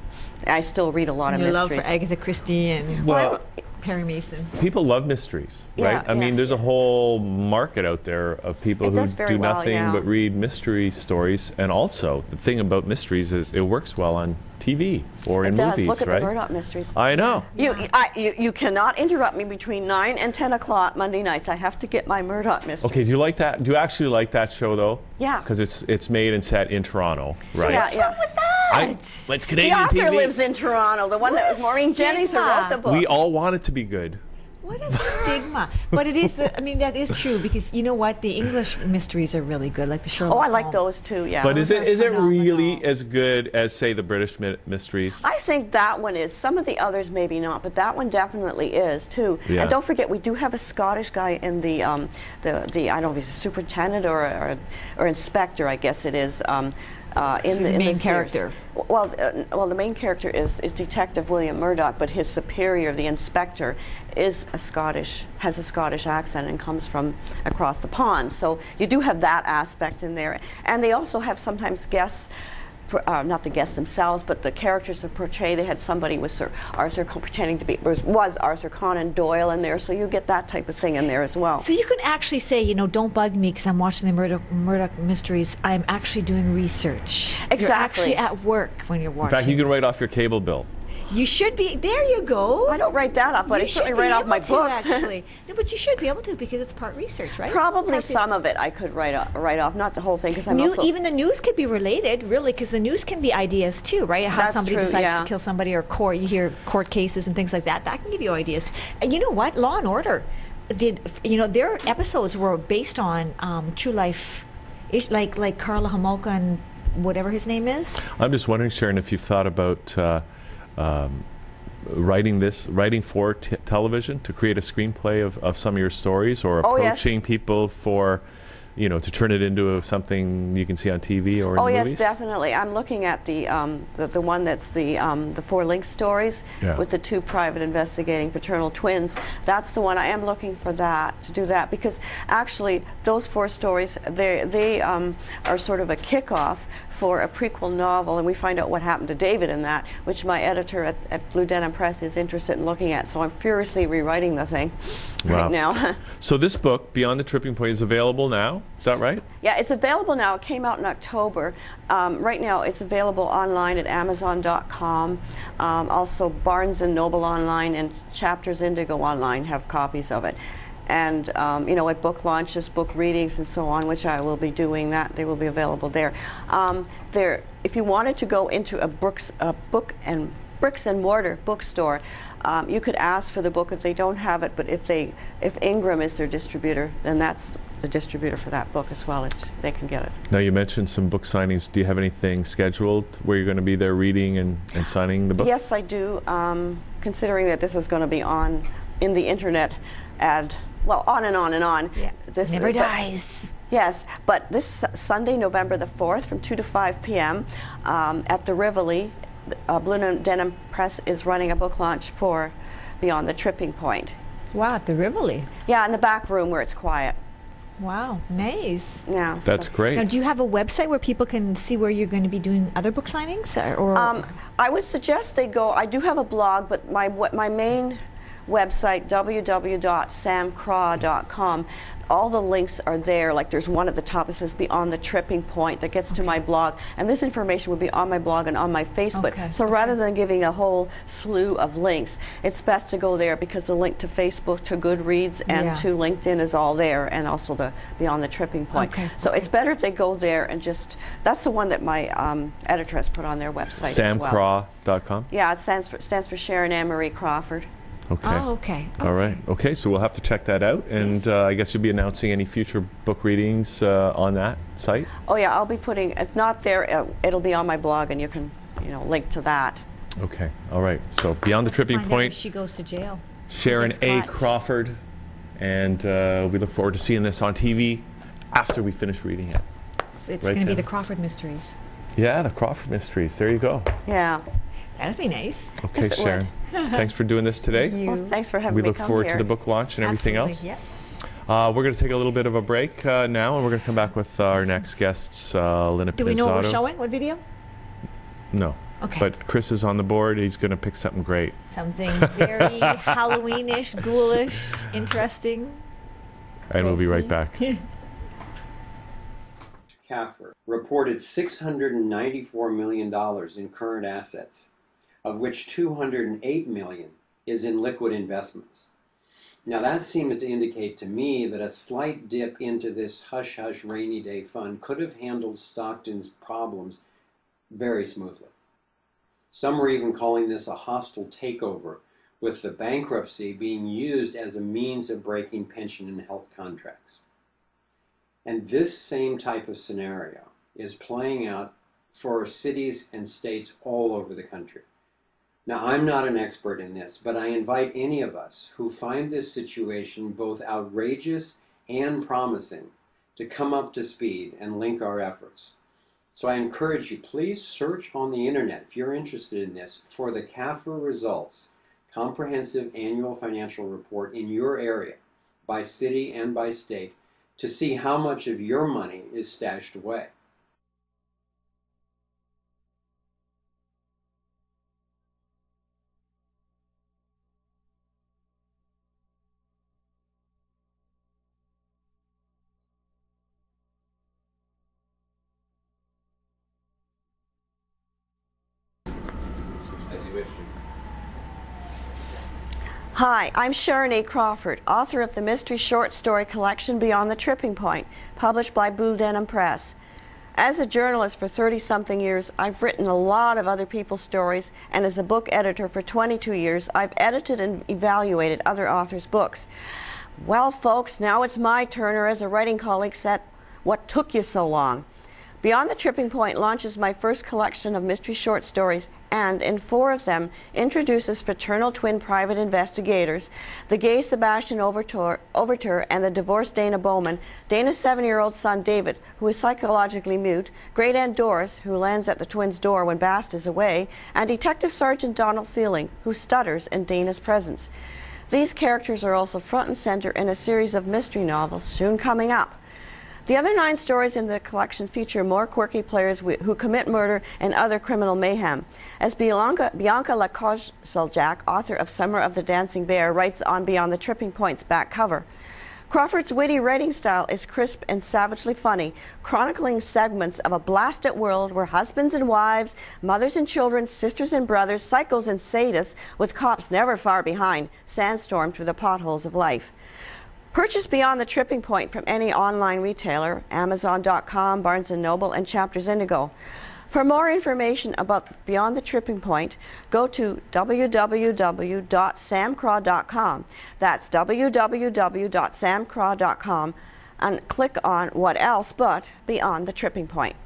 I still read a lot of Your love mysteries. for Agatha Christie and Well, Perry Mason. people love mysteries, Yeah, right? I mean, yeah. there's a whole market out there of people It who does very do well, nothing yeah. but read mystery stories. And also, the thing about mysteries is it works well on TV or in It does. movies, Look at right? the Murdoch mysteries. I know. You cannot interrupt me between 9 and 10 o'clock Monday nights. I have to get my Murdoch mysteries. Okay, do you like that? Do you actually like that show, though? Yeah. Because it's made and set in Toronto, right? Yeah, yeah. With that? Let's The Canadian author TV. lives in Toronto. The one What that was a Maureen Jennings who stigma. wrote the book. We all want it to be good. What a stigma. But it is, I mean, that is true because you know what? The English mysteries are really good, like the Sherlock Oh, I like Holmes. those too. Yeah. But is Those it are really phenomenal. as good as, say, the British mysteries? I think that one is. Some of the others maybe not, but that one definitely is too. Yeah. And don't forget, we do have a Scottish guy in the I don't know if he's a superintendent or inspector, I guess it is. He's the main series. character. Well, the main character is Detective William Murdoch, but his superior, the inspector, has a Scottish accent and comes from across the pond. So you do have that aspect in there, and they also have sometimes guests. Not the guests themselves, but the characters that portray. They had somebody with Sir Arthur pretending to be was Arthur Conan Doyle in there, so you get that type of thing in there as well. So you can actually say, you know, don't bug me because I'm watching the Murdoch mysteries. I'm actually doing research. You're Exactly. actually at work when you're In watching. fact, you can write off your cable bill. You should be. There you go. I don't write that up, but I You certainly should be write off able my to, books. Actually. No, but you should be able to because it's part research, right? Probably Part some of it I could write off, not the whole thing, because I'm also Even the news could be related, really, because the news can be ideas too, right? How That's somebody true, decides yeah. to kill somebody, or court. You hear court cases and things like that. That can give you ideas. And you know what? Law and Order did. You know, their episodes were based on true life, like Karla Homolka and whatever his name is. I'm just wondering, Sharon, if you've thought about writing for television to create a screenplay of some of your stories, or Oh, yes. approaching people for, you know, to turn it into something you can see on TV or in Oh the yes, movies? definitely. I'm looking at the one that's the 4 Link stories Yeah. with the 2 private investigating fraternal twins. That's the one I am looking for to do that because actually those 4 stories they are sort of a kickoff for a prequel novel, and we find out what happened to David in that, which my editor at Blue Denim Press is interested in looking at. So I'm furiously rewriting the thing Wow. right now. So this book, Beyond the Tripping Point, is available now. Is that right? Yeah, it's available now. It came out in October. Right now, it's available online at Amazon.com. Also, Barnes & Noble online and Chapters Indigo online have copies of it. And you know, at book launches, book readings, and so on, which I will be doing, that they will be available there. If you wanted to go into a bricks and mortar bookstore, you could ask for the book if they don't have it. But if Ingram is their distributor, then that's the distributor for that book as well. They can get it. Now, you mentioned some book signings. Do you have anything scheduled where you're going to be there reading and signing the book? Yes, I do. Considering that this is going to be in the internet on and on and on. Yeah. This Never dies. Yes, but this Sunday, November the 4th, from 2 to 5 p.m. At the Rivoli, Blue Denim Press is running a book launch for Beyond the Tripping Point. Wow, at the Rivoli. Yeah, in the back room where it's quiet. Wow, nice. Yeah. That's great. Now, do you have a website where people can see where you're going to be doing other book signings? I would suggest they go, I do have a blog, but my main website, www.samcraw.com, all the links are there. Like there's one at the top that says Beyond the Tripping Point that gets to my blog. And this information will be on my blog and on my Facebook. Okay. So rather than giving a whole slew of links, it's best to go there because the link to Facebook, to Goodreads, and to LinkedIn is all there, and also to Beyond the Tripping Point. So it's better if they go there and just, that's the one that my editor has put on their website as well. Samcraw.com? Yeah, it stands for Sharon Ann Marie Crawford. Okay. Oh, okay. All right. Okay, so we'll have to check that out, and I guess you'll be announcing any future book readings on that site. Oh yeah, I'll be putting. If not there, it'll be on my blog, and you can, link to that. Okay. All right. So Beyond the Tripping Find out Point. if she goes to jail. Sharon A. caught. Crawford, and we look forward to seeing this on TV after we finish reading it. It's Right, going to be Tim? the Crawford mysteries. Yeah, the Crawford mysteries. There you go. Yeah. That'd be nice. Okay, Yes, it Sharon. Thanks for doing this today. Well, thanks for having We me look come forward here. to the book launch and everything Absolutely, else. Yeah. We're going to take a little bit of a break now, and we're going to come back with our next guests, Linda Pinizzotto. Do we know what we're showing? What video? No. Okay. But Chris is on the board. He's going to pick something great. Something very Halloweenish, ghoulish, interesting. And we'll be right back. CAFR reported $694 million in current assets, of which $208 million is in liquid investments. Now that seems to indicate to me that a slight dip into this hush-hush rainy day fund could have handled Stockton's problems very smoothly. Some were even calling this a hostile takeover, with the bankruptcy being used as a means of breaking pension and health contracts. And this same type of scenario is playing out for cities and states all over the country. Now, I'm not an expert in this, but I invite any of us who find this situation both outrageous and promising to come up to speed and link our efforts. So I encourage you, please search on the internet, if you're interested in this, for the CAFR Results Comprehensive Annual Financial Report in your area, by city and by state, to see how much of your money is stashed away. As you wish. Hi, I'm Sharon A. Crawford, author of the mystery short story collection Beyond the Tripping Point, published by Blue Denim Press. As a journalist for 30-something years, I've written a lot of other people's stories, and as a book editor for 22 years, I've edited and evaluated other authors' books. Well, folks, now it's my turn, or as a writing colleague said, what took you so long? Beyond the Tripping Point launches my first collection of mystery short stories, and in 4 of them introduces fraternal twin private investigators, the gay Sebastian Overture and the divorced Dana Bowman, Dana's 7-year-old son David, who is psychologically mute, Great Aunt Doris, who lands at the twins' door when Bast is away, and Detective Sergeant Donald Feeling, who stutters in Dana's presence. These characters are also front and center in a series of mystery novels soon coming up. The other 9 stories in the collection feature more quirky players who commit murder and other criminal mayhem. As Bianca Lakoszczak, author of Summer of the Dancing Bear, writes on Beyond the Tripping Point's back cover, Crawford's witty writing style is crisp and savagely funny, chronicling segments of a blasted world where husbands and wives, mothers and children, sisters and brothers, psychos and sadists, with cops never far behind, sandstorm through the potholes of life. Purchase Beyond the Tripping Point from any online retailer, Amazon.com, Barnes & Noble, and Chapters Indigo. For more information about Beyond the Tripping Point, go to www.samcraw.com. That's www.samcraw.com, and click on What Else But Beyond the Tripping Point.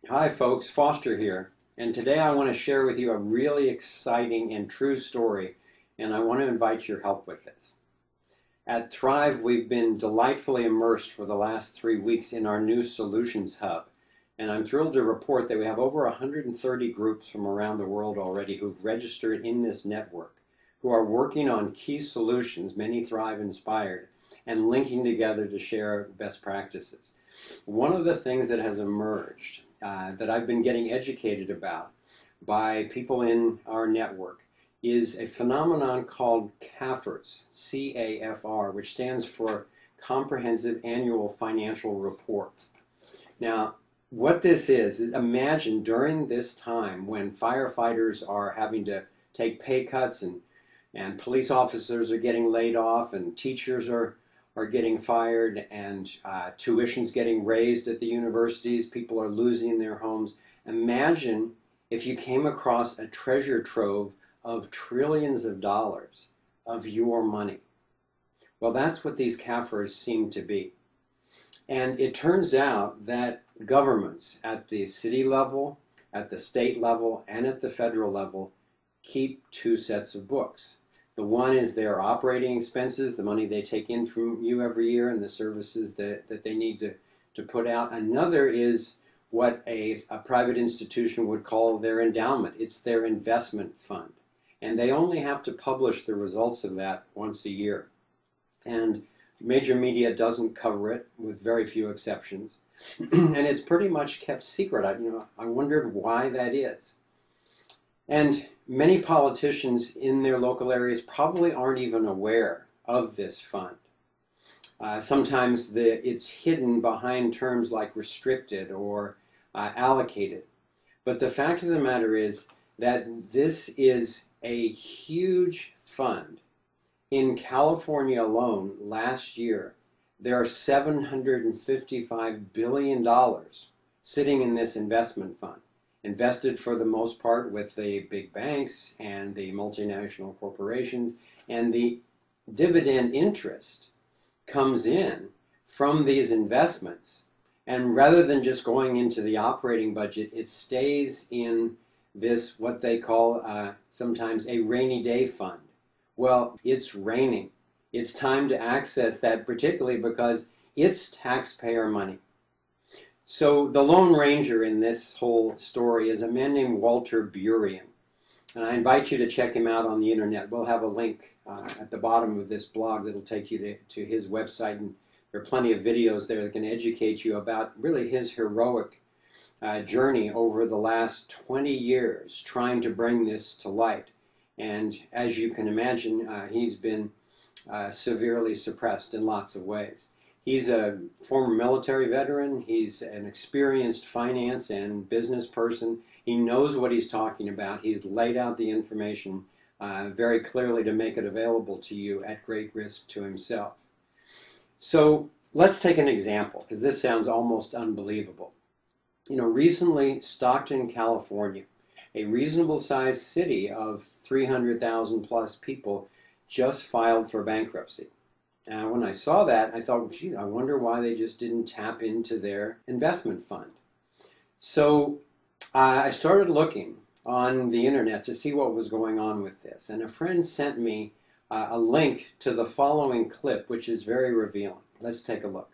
Hi folks, Foster here, and today I want to share with you a really exciting and true story, and I want to invite your help with this. At Thrive, we've been delightfully immersed for the last 3 weeks in our new Solutions Hub. And I'm thrilled to report that we have over 130 groups from around the world already who've registered in this network, who are working on key solutions, many Thrive inspired, and linking together to share best practices. One of the things that has emerged that I've been getting educated about by people in our network is a phenomenon called CAFRs, C-A-F-R, which stands for Comprehensive Annual Financial Reports. Now, what this is imagine during this time when firefighters are having to take pay cuts and police officers are getting laid off and teachers are getting fired and tuition's getting raised at the universities, people are losing their homes. Imagine if you came across a treasure trove of trillions of dollars of your money. Well, that's what these CAFRs seem to be. And it turns out that governments at the city level, at the state level, and at the federal level keep two sets of books. The one is their operating expenses, the money they take in from you every year and the services that they need to put out. Another is what a private institution would call their endowment. It's their investment fund. And they only have to publish the results of that once a year. And major media doesn't cover it, with very few exceptions. And it's pretty much kept secret. I wondered why that is. And many politicians in their local areas probably aren't even aware of this fund. Sometimes it's hidden behind terms like restricted or allocated. But the fact of the matter is that this is a huge fund. In California alone, last year, there are $755 billion sitting in this investment fund, invested for the most part with the big banks and the multinational corporations, and the dividend interest comes in from these investments. And rather than just going into the operating budget, it stays in this, what they call sometimes a rainy day fund. Well, it's raining. It's time to access that, particularly because it's taxpayer money. So the Lone Ranger in this whole story is a man named Walter Burien. And I invite you to check him out on the internet. We'll have a link at the bottom of this blog that'll take you to his website. And there are plenty of videos there that can educate you about really his heroic journey over the last 20 years trying to bring this to light. And as you can imagine, he's been severely suppressed in lots of ways. He's a former military veteran. He's an experienced finance and business person. He knows what he's talking about. He's laid out the information very clearly to make it available to you at great risk to himself. So let's take an example, because this sounds almost unbelievable. Recently, Stockton, California, a reasonable sized city of 300,000 plus people, just filed for bankruptcy. And when I saw that, I thought, gee, I wonder why they just didn't tap into their investment fund. So I started looking on the internet to see what was going on with this. And a friend sent me a link to the following clip, which is very revealing. Let's take a look.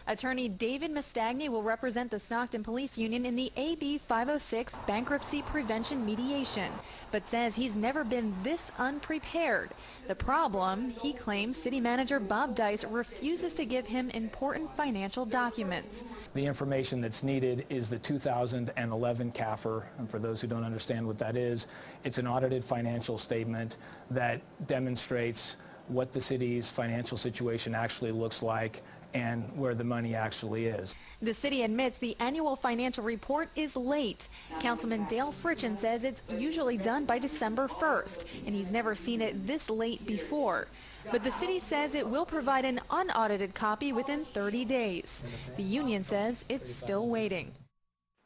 Attorney David Mastagni will represent the Stockton Police Union in the AB 506 bankruptcy prevention mediation, but says he's never been this unprepared. The problem, he claims City Manager Bob Dice refuses to give him important financial documents. The information that's needed is the 2011 CAFR, and for those who don't understand what that is, it's an audited financial statement that demonstrates what the city's financial situation actually looks like and where the money actually is. The city admits the annual financial report is late. Councilman Dale Fritchen says it's usually done by December 1st, and he's never seen it this late before. But the city says it will provide an unaudited copy within 30 days. The union says it's still waiting.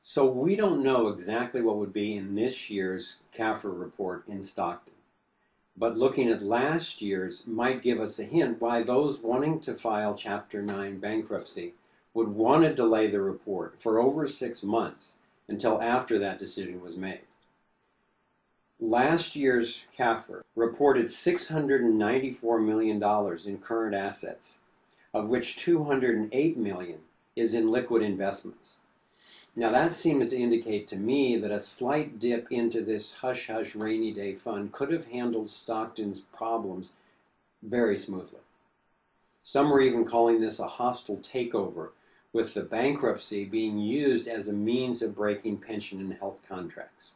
So we don't know exactly what would be in this year's CAFR report in Stockton. But looking at last year's might give us a hint why those wanting to file Chapter 9 bankruptcy would want to delay the report for over 6 months until after that decision was made. Last year's CAFR reported $694 million in current assets, of which $208 million is in liquid investments. Now that seems to indicate to me that a slight dip into this hush-hush rainy day fund could have handled Stockton's problems very smoothly. Some were even calling this a hostile takeover, with the bankruptcy being used as a means of breaking pension and health contracts.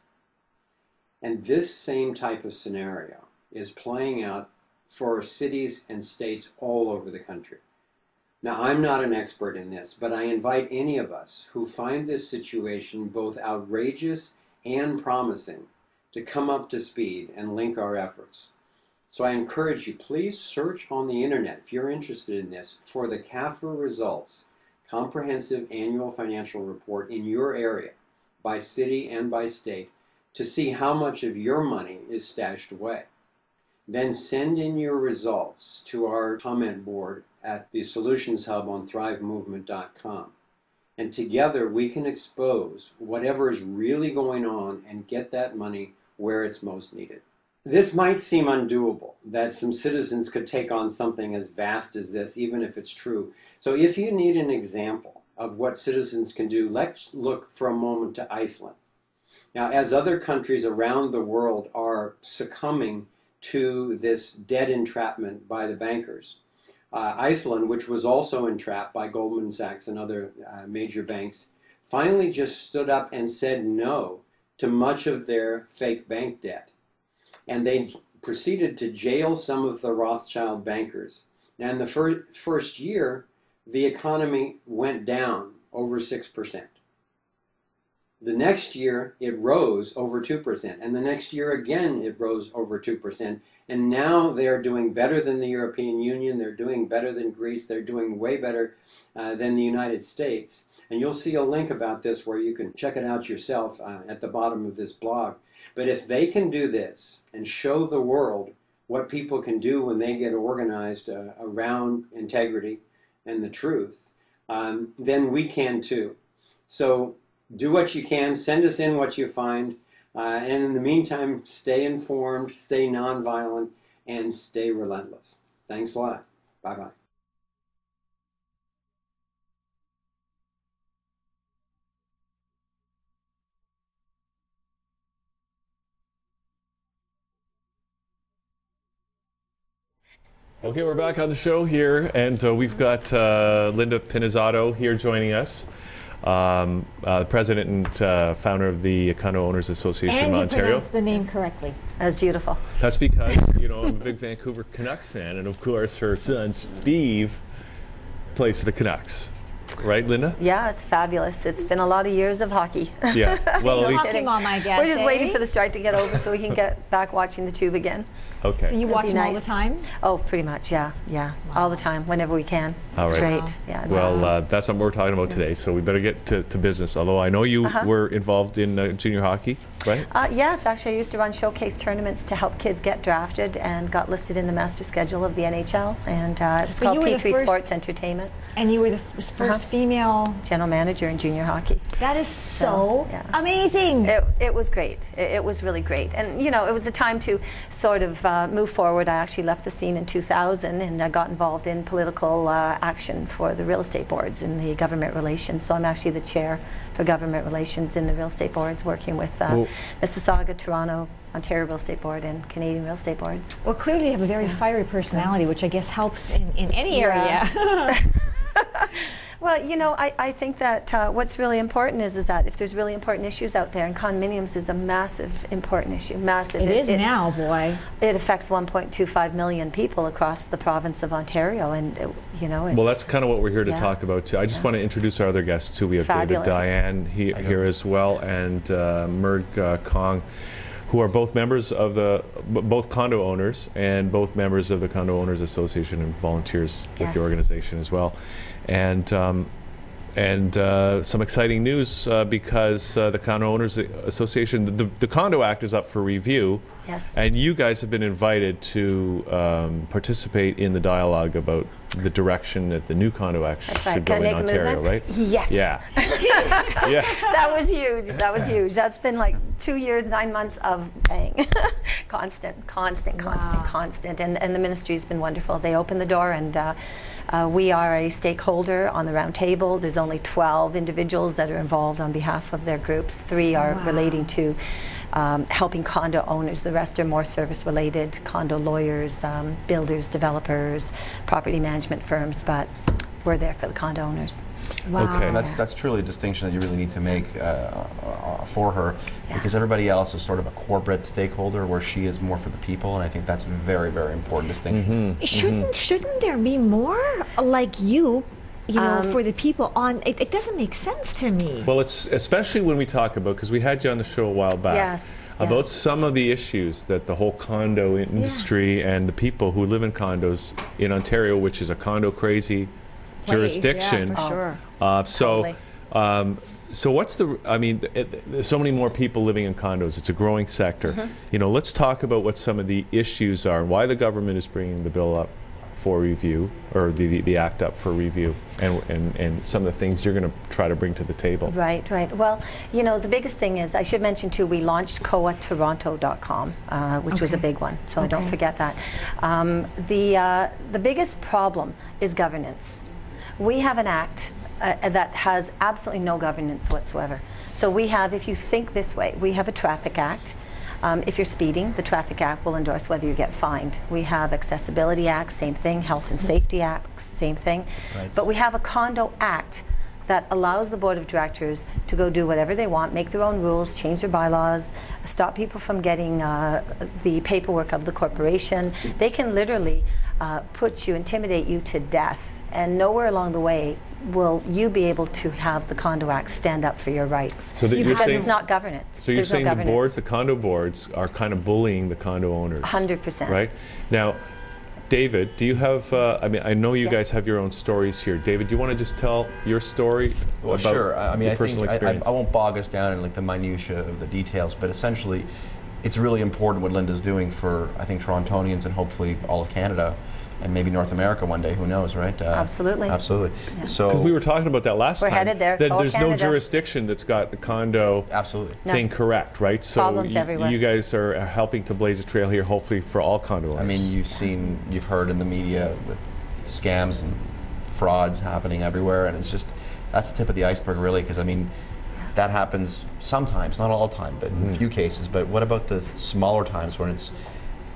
And this same type of scenario is playing out for cities and states all over the country. Now, I'm not an expert in this, but I invite any of us who find this situation both outrageous and promising to come up to speed and link our efforts. So I encourage you, please search on the internet, if you're interested in this, for the CAFR results, Comprehensive Annual Financial Report, in your area, by city and by state, to see how much of your money is stashed away. Then send in your results to our comment board at the Solutions Hub on thrivemovement.com. And together we can expose whatever is really going on and get that money where it's most needed. This might seem undoable, that some citizens could take on something as vast as this, even if it's true. So if you need an example of what citizens can do, let's look for a moment to Iceland. Now, as other countries around the world are succumbing to this debt entrapment by the bankers, Iceland, which was also entrapped by Goldman Sachs and other major banks, finally just stood up and said no to much of their fake bank debt. And they proceeded to jail some of the Rothschild bankers. And the first year, the economy went down over 6%. The next year, it rose over 2%. And the next year again, it rose over 2%. And now they're doing better than the European Union. They're doing better than Greece. They're doing way better than the United States. And you'll see a link about this where you can check it out yourself at the bottom of this blog. But if they can do this and show the world what people can do when they get organized around integrity and the truth, then we can too. So do what you can, send us in what you find, and in the meantime, stay informed, stay nonviolent, and stay relentless. Thanks a lot. Bye-bye. Okay, we're back on the show here, and we've got Linda Pinizzotto here joining us, president and founder of the Condo Owners Association of Ontario. And you pronounced the name correctly. That's beautiful. That's because, you know, I'm a big Vancouver Canucks fan, and of course her son Steve plays for the Canucks. Right, Linda? Yeah, it's fabulous. It's been a lot of years of hockey. Yeah, well, at least hockey mom, I guess. We're just waiting for the strike to get over so we can get back watching the Tube again. Okay. So you watch them all the time? Oh, pretty much, yeah. Wow. All the time, whenever we can. All it's right. great. Wow. Yeah, it's Well, awesome. that's what we're talking about today, so we better get to business. Although I know you were involved in junior hockey, right? Yes, actually I used to run showcase tournaments to help kids get drafted and got listed in the master schedule of the NHL, and it was called P3 Sports Entertainment. And you were the first female general manager in junior hockey. That is so yeah. amazing. It was great. It was really great. And, you know, it was a time to sort of move forward. I actually left the scene in 2000 and I got involved in political action for the real estate boards in the government relations. So I'm actually the chair for government relations in the real estate boards, working with Mississauga, Toronto, Ontario Real Estate Board, and Canadian Real Estate Boards. Well, clearly you have a very fiery personality, which I guess helps in any area. Well, you know, I think that what's really important is that if there's really important issues out there, and condominiums is a massive important issue. Massive. It is now, boy. It affects 1.25 million people across the province of Ontario, and you know. Well, that's kind of what we're here to talk about too. I just want to introduce our other guests too. We have Fabulous. David, Dayan here as well, and Merg, Kong, who are both members of both condo owners and both members of the Condo Owners Association and volunteers with the organization as well. And some exciting news because the Condo Owners Association, the Condo Act is up for review. Yes. And you guys have been invited to participate in the dialogue about the direction that the new Condo Act right. should Can go I in make a Ontario, movement? right? Yes. Yeah. Yeah. That was huge. That was huge. That's been like 2 years, 9 months of bang. constant. And the ministry's been wonderful. They opened the door, and we are a stakeholder on the round table. There's only 12 individuals that are involved on behalf of their groups. 3 are relating to helping condo owners. The rest are more service-related, condo lawyers, builders, developers, property management firms, but we're there for the condo owners. Wow. Okay. And that's truly a distinction that you really need to make for her, because everybody else is sort of a corporate stakeholder, where she is more for the people, and I think that's a very, very important distinction. Shouldn't there be more like you know, for the people on? It doesn't make sense to me. Well, it's especially when we talk about, because we had you on the show a while back, about some of the issues that the whole condo industry and the people who live in condos in Ontario, which is a condo crazy jurisdiction. Yeah, for sure. So what's the, I mean, there's so many more people living in condos. It's a growing sector. You know, let's talk about what some of the issues are and why the government is bringing the bill up for review, or the act up for review, and some of the things you're going to try to bring to the table. Right. Well, you know, the biggest thing is, I should mention too, we launched coatoronto.com, which was a big one, so don't forget that. The biggest problem is governance. We have an act that has absolutely no governance whatsoever. So we have, if you think this way, we have a traffic act. If you're speeding, the Traffic Act will endorse whether you get fined. We have Accessibility Act, same thing. Health and Safety Act, same thing. Right. But we have a Condo Act that allows the Board of Directors to go do whatever they want, make their own rules, change their bylaws, stop people from getting the paperwork of the corporation. They can literally intimidate you to death, and nowhere along the way will you be able to have the Condo Act stand up for your rights. So you're saying, it's not governance. So you're saying the boards, the condo boards, are kind of bullying the condo owners. 100%. Right? Now, David, do you have, I mean, I know you guys have your own stories here. David, do you want to just tell your story about Sure. I mean, your personal experience? I won't bog us down in like the minutiae of the details, but essentially, it's really important what Linda's doing for, I think, Torontonians and hopefully all of Canada, and maybe North America one day, who knows, right? Absolutely. Absolutely. Yeah. So, because we were talking about that last time. We're headed there. That All there's Canada. no jurisdiction that's got the condo thing correct, right? So Problems everywhere. You guys are helping to blaze a trail here, hopefully, for all condo owners. I mean, you've heard in the media with scams and frauds happening everywhere, and it's just, that's the tip of the iceberg, really, because I mean, that happens sometimes, not all the time, but in a few cases. But what about the smaller times when it's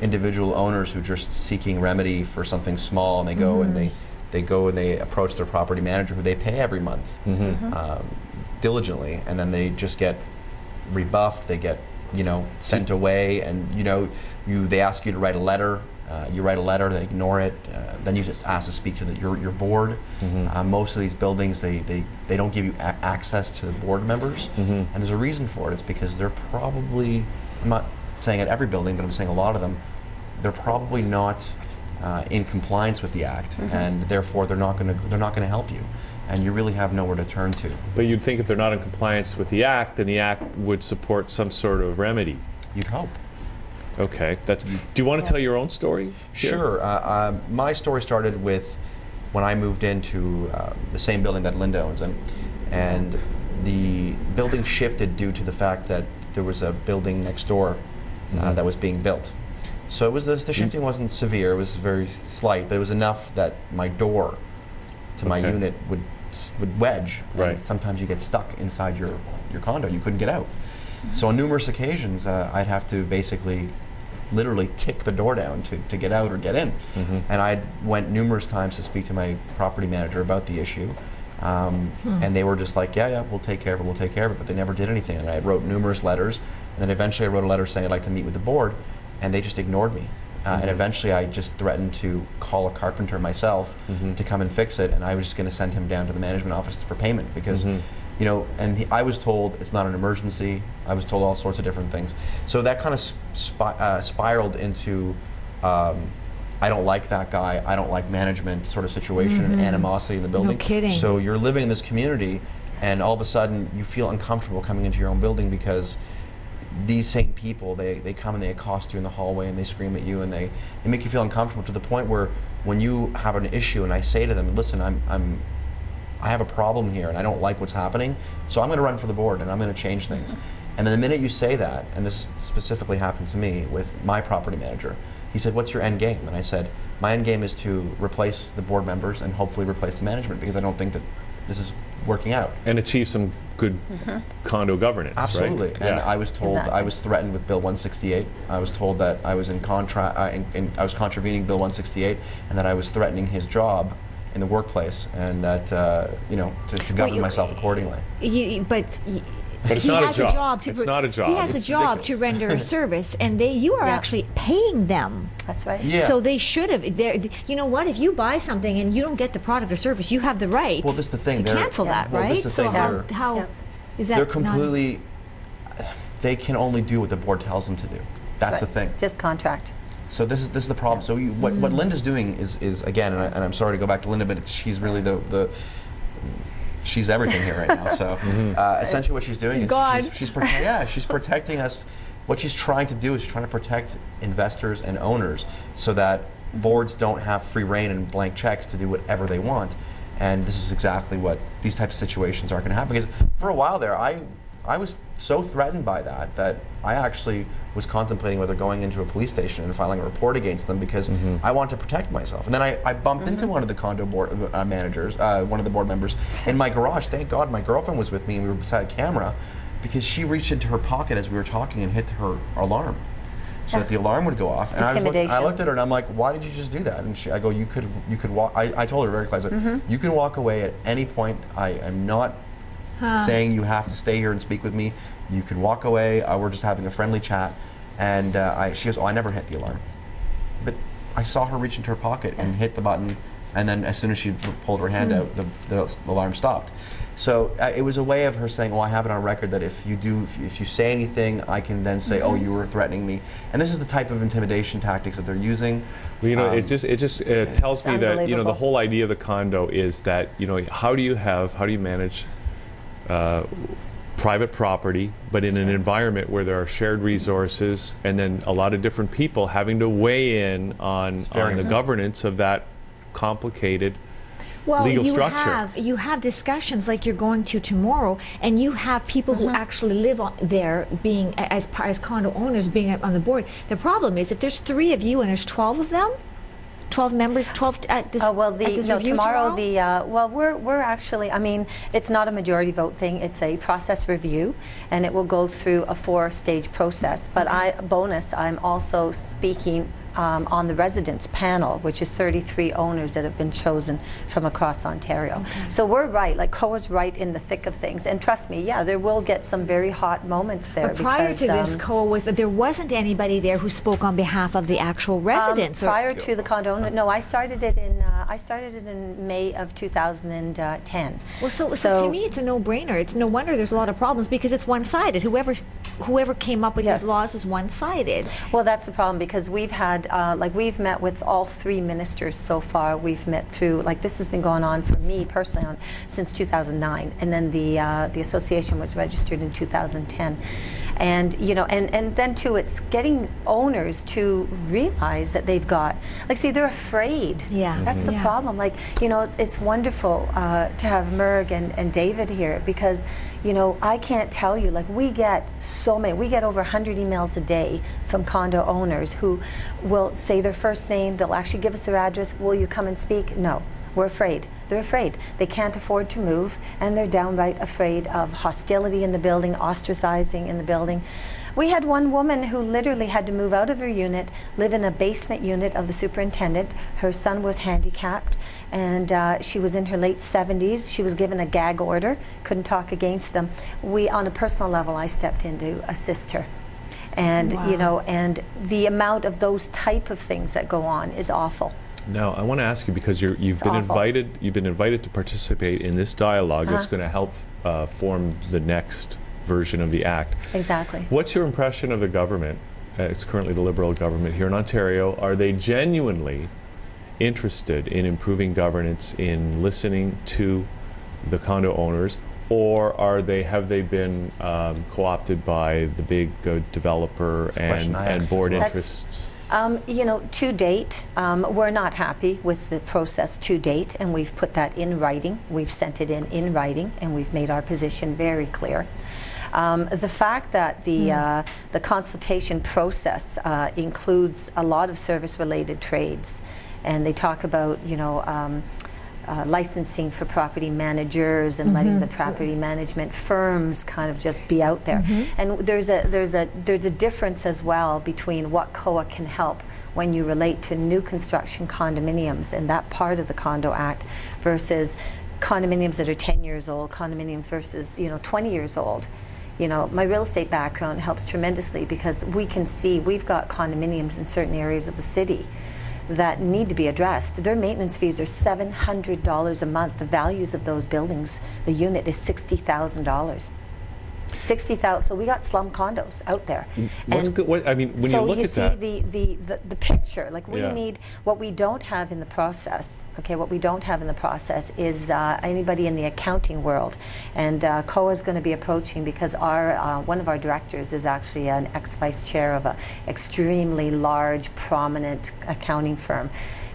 individual owners who are just seeking remedy for something small, and they go and they approach their property manager, who they pay every month diligently, and then they just get rebuffed, they get sent away, and they ask you to write a letter. You write a letter, they ignore it. Then you just ask to speak to your board. Most of these buildings, they don't give you access to the board members, and there's a reason for it. It's because they're probably, I'm not saying at every building, but I'm saying a lot of them, they're probably not in compliance with the act, and therefore they're not going to help you, and you really have nowhere to turn to. But you'd think if they're not in compliance with the act, then the act would support some sort of remedy. You'd hope. Okay, do you want to tell your own story? Sure. My story started with when I moved into the same building that Linda owns, and the building shifted due to the fact that there was a building next door that was being built. So it was the shifting wasn't severe; it was very slight, but it was enough that my door to my unit would wedge. Right. And sometimes you get stuck inside your condo; you couldn't get out. So on numerous occasions, I'd have to basically, literally kick the door down to get out or get in. And I went numerous times to speak to my property manager about the issue. And they were just like, yeah, we'll take care of it, but they never did anything. And I wrote numerous letters, and then eventually I wrote a letter saying I'd like to meet with the board, and they just ignored me. And eventually I just threatened to call a carpenter myself to come and fix it, and I was just going to send him down to the management office for payment, because I was told it's not an emergency. I was told all sorts of different things. So that kind of spiraled into I don't like that guy, I don't like management sort of situation, and animosity in the building. No kidding. So you're living in this community, and all of a sudden you feel uncomfortable coming into your own building because these same people, they come and they accost you in the hallway and they scream at you and they make you feel uncomfortable to the point where when you have an issue and I say to them, listen, I have a problem here and I don't like what's happening, so I'm going to run for the board and I'm going to change things. And then the minute you say that, and this specifically happened to me with my property manager, he said, what's your end game? And I said, my end game is to replace the board members and hopefully replace the management, because I don't think that this is working out. And achieve some good condo governance, absolutely. right? And Yeah. I was told, I was threatened with Bill 168. I was told that I was I was contravening Bill 168, and that I was threatening his job in the workplace, and that you know, to govern myself accordingly. But it's he not a has job. to It's not a job. He has It's a job ridiculous. to render a service, and you are Yeah. actually paying them. That's right. Yeah. So they should have. You know what? If you buy something and you don't get the product or service, you have the right. Well, this is the thing. To cancel that, well, right? this is the So thing. how is that? They're not- completely. They can only do what the board tells them to do. That's the right. thing. Just contract. So this is the problem. So what Linda's doing is again, and I'm sorry to go back to Linda, but she's really she's everything here right now. So essentially, what she's doing is she's protecting us. What she's trying to do is she's trying to protect investors and owners, so that boards don't have free reign and blank checks to do whatever they want. And this is exactly what these types of situations aren't going to happen. Because for a while there, I was so threatened by that I actually was contemplating whether going into a police station and filing a report against them, because I wanted to protect myself. And then I bumped into one of the condo board managers, one of the board members, in my garage. Thank God my girlfriend was with me and we were beside a camera, because she reached into her pocket as we were talking and hit her alarm, so that the alarm would go off. And I looked at her and I'm like, why did you just do that? And I go, you could walk. I told her very clearly, you can walk away at any point. I am not saying you have to stay here and speak with me. You can walk away. We're just having a friendly chat. And she goes, oh, I never hit the alarm. But I saw her reach into her pocket and hit the button, and then as soon as she pulled her hand out, the alarm stopped. So it was a way of her saying, well, I have it on record that if you say anything, I can then say, oh, you were threatening me. And this is the type of intimidation tactics that they're using. Well, you know, it just tells me that, you know, the unbelievable. whole idea of the condo is that, you know, how do you manage private property, but in an environment where there are shared resources, and then a lot of different people having to weigh in on the governance of that complicated legal structure. You have discussions like you're going to tomorrow, and you have people who actually live there being as condo owners being on the board. The problem is if there's 3 of you and there's 12 of them, 12 members, 12 at this, review tomorrow. We're actually, I mean, it's not a majority vote thing. It's a process review, and it will go through a 4-stage process. But I'm also speaking on the residents panel, which is 33 owners that have been chosen from across Ontario. Okay. So we're right, like COA's right in the thick of things. And trust me, yeah, there will get some very hot moments there. But prior to this, COA, there wasn't anybody there who spoke on behalf of the actual residents. Prior to the condo, no, I started it in May of 2010. Well, so to me, it's a no-brainer. It's no wonder there's a lot of problems, because it's one-sided. Whoever came up with these laws is one-sided. Well, that's the problem, because we've had, we've met with all 3 ministers so far. We've met through, this has been going on for me personally since 2009, and then the association was registered in 2010. And, you know, and then too, it's getting owners to realize that they've got, see, they're afraid. Yeah. That's the problem. You know, it's wonderful to have Merg and David here, because, you know, I can't tell you, we get so many, we get over 100 emails a day from condo owners who will say their first name, they'll actually give us their address, will you come and speak? No, we're afraid. They're afraid. They can't afford to move, and they're downright afraid of hostility in the building, ostracizing in the building. We had one woman who literally had to move out of her unit, live in a basement unit of the superintendent. Her son was handicapped, and she was in her late 70s. She was given a gag order, couldn't talk against them. On a personal level, I stepped in to assist her. And, you know, and the amount of those type of things that go on is awful. Now, I want to ask you, because you've been invited to participate in this dialogue that's going to help form the next version of the Act. Exactly. What's your impression of the government? It's currently the Liberal government here in Ontario. Are they genuinely interested in improving governance, in listening to the condo owners, or have they been co-opted by the big developer and board interests? You know, to date, we're not happy with the process to date, and we've put that in writing. We've sent it in writing, and we've made our position very clear. The fact that the consultation process includes a lot of service-related trades, and they talk about, you know, licensing for property managers and letting the property management firms kind of just be out there. And there's a difference as well between what COA can help when you relate to new construction condominiums and that part of the Condo Act versus condominiums that are 10 years old, condominiums versus, you know, 20 years old. You know, my real estate background helps tremendously because we can see we've got condominiums in certain areas of the city that need to be addressed. Their maintenance fees are $700 a month. The values of those buildings, the unit is $60,000. 60,000. So we got slum condos out there. What's good? What, I mean, when you look at that, the picture. Like we Yeah. need what we don't have in the process. Okay, what we don't have in the process is anybody in the accounting world, and COA is going to be approaching because our one of our directors is actually an ex-vice chair of an extremely large, prominent accounting firm,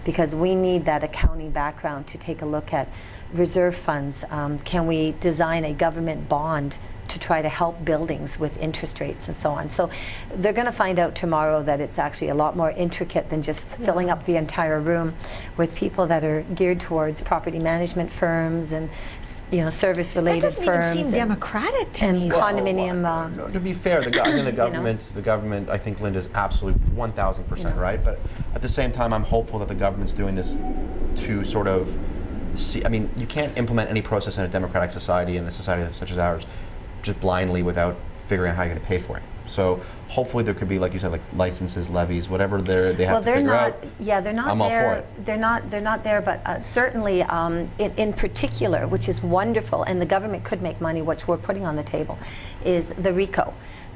because we need that accounting background to take a look at reserve funds. Can we design a government bond to try to help buildings with interest rates and so on. So they're going to find out tomorrow that it's actually a lot more intricate than just filling up the entire room with people that are geared towards property management firms and, you know, service-related firms. That doesn't even seem democratic to me. Condominium. No, to be fair, the government, I think Linda's absolutely 1,000% right. But at the same time, I'm hopeful that the government's doing this to sort of see. I mean, you can't implement any process in a democratic society, in a society such as ours, just blindly without figuring out how you're going to pay for it. So hopefully there could be, like you said, like licenses, levies, whatever they have to figure out. Yeah, they're not I'm there. all for it. They're not there, but certainly in particular, which is wonderful, and the government could make money, which we're putting on the table, is the RICO.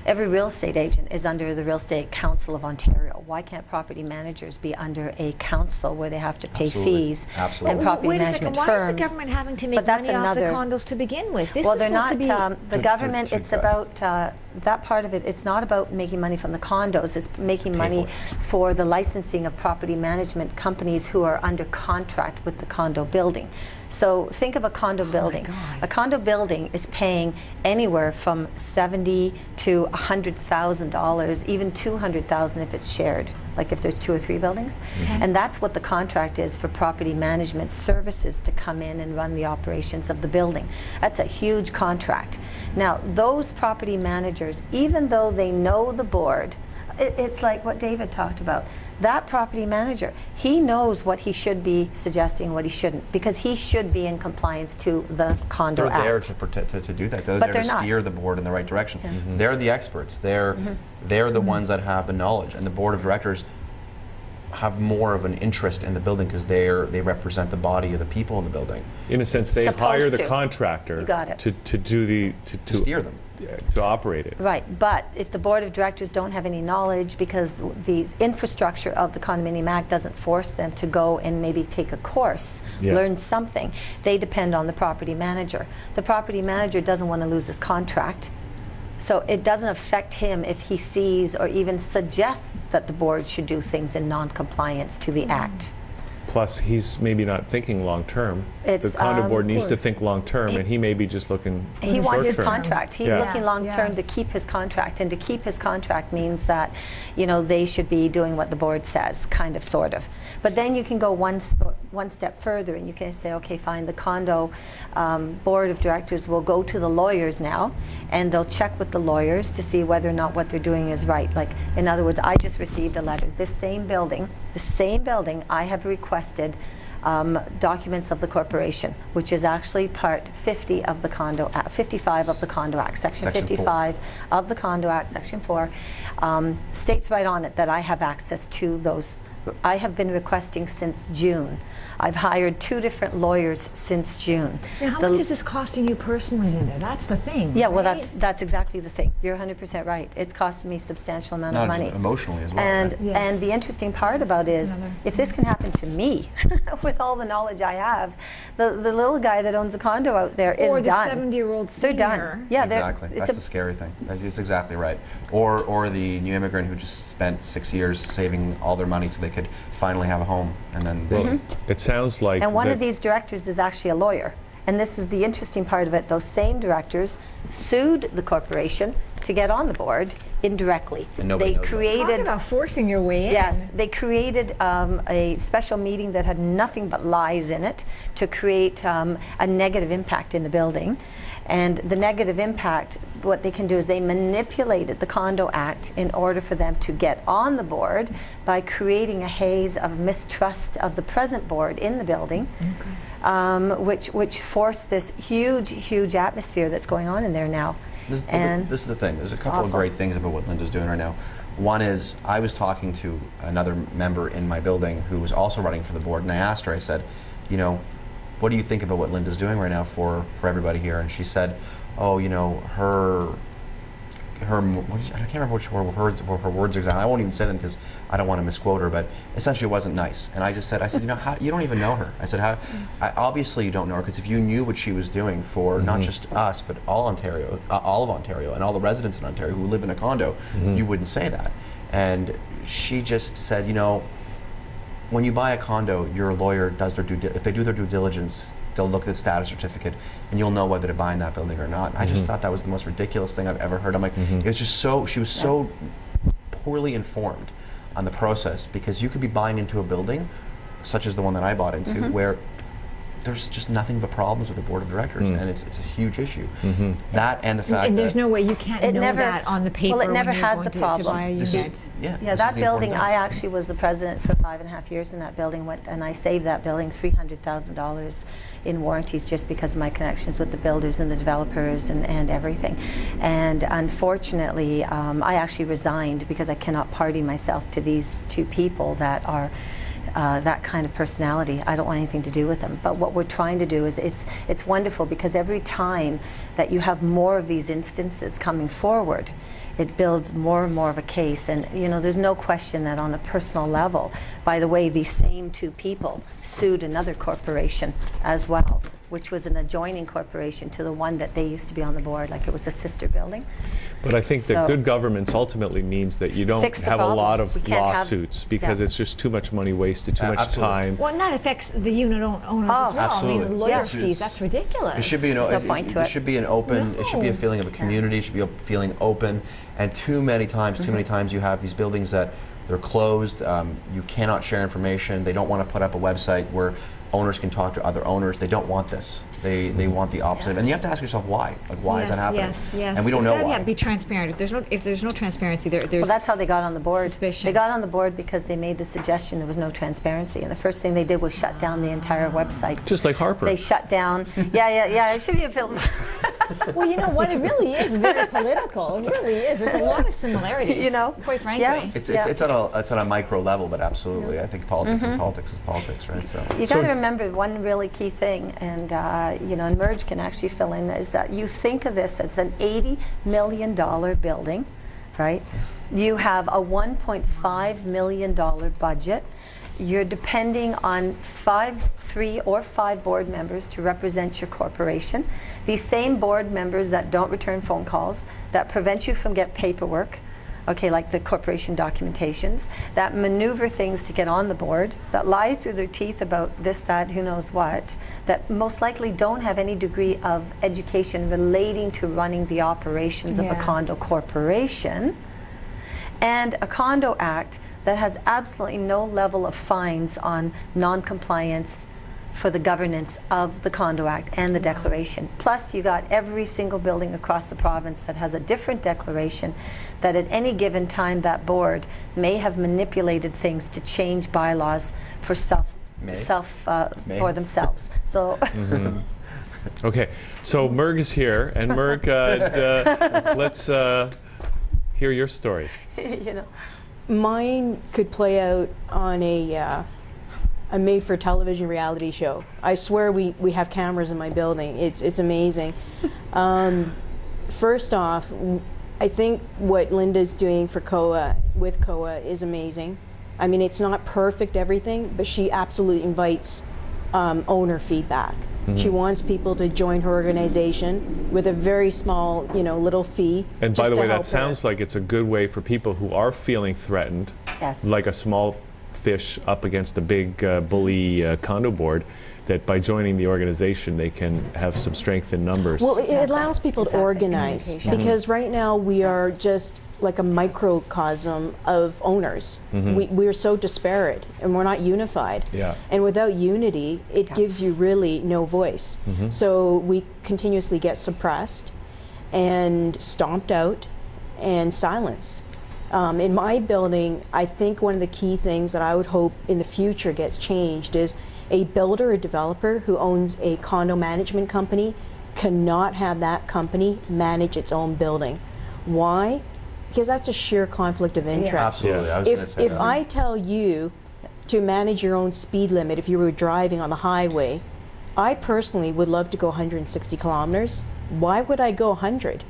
Every real estate agent is under the Real Estate Council of Ontario. Why can't property managers be under a council where they have to pay fees and property management firms? Why is the government having to make money off the condos to begin with? Well, they're not. The government. It's about that part of it. It's not about making money from the condos. It's making money for the licensing of property management companies who are under contract with the condo building. So think of a condo building. A condo building is paying anywhere from $70,000 to $100,000, even $200,000 if it's shared, like if there's 2 or 3 buildings. And that's what the contract is for property management services to come in and run the operations of the building. That's a huge contract. Now, those property managers, even though they know the board, it's like what David talked about. That property manager, he knows what he should be suggesting, what he shouldn't, because he should be in compliance to the Condo Act. They're there to do that. They're there to steer the board in the right direction. They're the experts. They're the ones that have the knowledge, and the board of directors have more of an interest in the building because they represent the body of the people in the building. In a sense, they hire the contractor to steer them. To operate it. Right, but if the board of directors don't have any knowledge because the infrastructure of the Condominium Act doesn't force them to go and maybe take a course, learn something, they depend on the property manager. The property manager doesn't want to lose his contract, so it doesn't affect him if he sees or even suggests that the board should do things in non-compliance to the Act. Plus, he's maybe not thinking long term. The condo board needs to think long term, and he may be just looking. He wants his contract. He's looking long term to keep his contract, and to keep his contract means that, you know, they should be doing what the board says, kind of, sort of. But then you can go one step further, and you can say, okay, fine. The condo board of directors will go to the lawyers now, and they'll check with the lawyers to see whether or not what they're doing is right. Like, in other words, I just received a letter. The same building, I have requested documents of the corporation, which is actually part 50 of the Condo Act, 55 of the Condo Act, Section 55 of the Condo Act, Section 4, states right on it that I have access to those I have been requesting since June. I've hired 2 different lawyers since June. Now, how much is this costing you personally, Linda? That's the thing. Yeah, well, right? that's exactly the thing. You're 100% right. It's costing me a substantial amount of money. Not emotionally as well. And right? Yes. and the interesting part about it is, if this can happen to me, with all the knowledge I have, the little guy that owns a condo out there is or the done. 70-year-old They're done. Yeah, exactly. That's the scary thing. That's exactly right. Or the new immigrant who just spent 6 years saving all their money so they could finally have a home, and then they, It sounds like. And one of these directors is actually a lawyer. And this is the interesting part of it. Those same directors sued the corporation to get on the board indirectly. And nobody knows that. Talk about forcing your way in. Yes, they created a special meeting that had nothing but lies in it to create a negative impact in the building. And the negative impact, what they can do is they manipulated the Condo Act in order for them to get on the board by creating a haze of mistrust of the present board in the building, which forced this huge atmosphere that's going on in there now. This is the thing. There's a couple of great things about what Linda's doing right now. One is, I was talking to another member in my building who was also running for the board, and I asked her, I said, you know, what do you think about what Linda's doing right now for everybody here? And she said, oh, you know, I can't remember which were her words exactly. I won't even say them because I don't want to misquote her, but essentially it wasn't nice. And I said, you know, you don't even know her. I said, obviously you don't know her, because if you knew what she was doing for not just us, but all of Ontario and all the residents in Ontario who live in a condo, you wouldn't say that. And she just said, you know, when you buy a condo, your lawyer does their if they do their due diligence, they'll look at the status certificate and you'll know whether to buy in that building or not. I just thought that was the most ridiculous thing I've ever heard. I'm like, it was just she was so poorly informed on the process, because you could be buying into a building, such as the one that I bought into, where there's just nothing but problems with the board of directors, and it's a huge issue. That and the fact and there's no way you can't know that on the paper. Well, it never when you're had going the to problem. buy a unit. Yeah, that building, I actually was the president for 5.5 years in that building, and I saved that building $300,000 in warranties just because of my connections with the builders and the developers and everything. And unfortunately, I actually resigned because I cannot party myself to these 2 people that are that kind of personality. I don't want anything to do with them. But what we're trying to do is, it's wonderful, because every time that you have more of these instances coming forward, it builds more and more of a case. And you know, there's no question that on a personal level, by the way, these same 2 people sued another corporation as well, which was an adjoining corporation to the one that they used to be on the board, like it was a sister building. But I think that good governance ultimately means that you don't have a lot of lawsuits, because it's just too much money wasted, too much time. Well, and that affects the unit owners as well. Absolutely. I mean, lawyer fees, that's ridiculous. It should be it should be an open, it should be a feeling of a community, it should be a feeling open. And too many times you have these buildings that they're closed, you cannot share information, they don't want to put up a website where owners can talk to other owners. They don't want this. They want the opposite. And you have to ask yourself why. Like, why is that happening? Yes. And we don't know why. Be transparent. If there's no transparency, there's well, that's how they got on the board. Suspicion. They got on the board because they made the suggestion there was no transparency, and the first thing they did was shut down the entire website. Just like Harper. They shut down. Yeah. It should be a film. Well, you know what? It really is very political. It really is. There's a lot of similarities. You know, quite frankly. Yeah. It's on a micro level, but absolutely, I think politics is politics, right? So you got to remember one really key thing, and you know, and Merge can actually fill in, is that you think of this as an $80 million building, right? You have a $1.5 million budget. You're depending on 3 or 5 board members to represent your corporation. These same board members that don't return phone calls, that prevent you from getting paperwork, okay, like the corporation documentations, that maneuver things to get on the board, that lie through their teeth about this, that, who knows what, that most likely don't have any degree of education relating to running the operations of a condo corporation, and a Condo Act that has absolutely no level of fines on non-compliance for the governance of the Condo Act and the declaration. Plus, you got every single building across the province that has a different declaration, that at any given time that board may have manipulated things to change bylaws for for themselves. So. Okay, so Merg is here, and Merg, let's hear your story. You know. Mine could play out on a made-for-television reality show. I swear we have cameras in my building. It's amazing. First off, I think what Linda's doing for COA, with COA, is amazing. I mean, it's not perfect everything, but she absolutely invites owner feedback. She wants people to join her organization with a very small, little fee. And by the way, that sounds like it's a good way for people who are feeling threatened, like a small fish up against a big bully condo board, that by joining the organization they can have some strength in numbers. Well, it allows people to organize, because right now we are just like a microcosm of owners. We're so disparate and we're not unified. And without unity, it gives you really no voice. So we continuously get suppressed and stomped out and silenced. In my building, I think one of the key things that I would hope in the future gets changed is a builder or developer who owns a condo management company cannot have that company manage its own building. Why? Because that's a sheer conflict of interest. Absolutely. I was gonna say if that. I tell you to manage your own speed limit if you were driving on the highway, I personally would love to go 160 kilometers. Why would I go 100?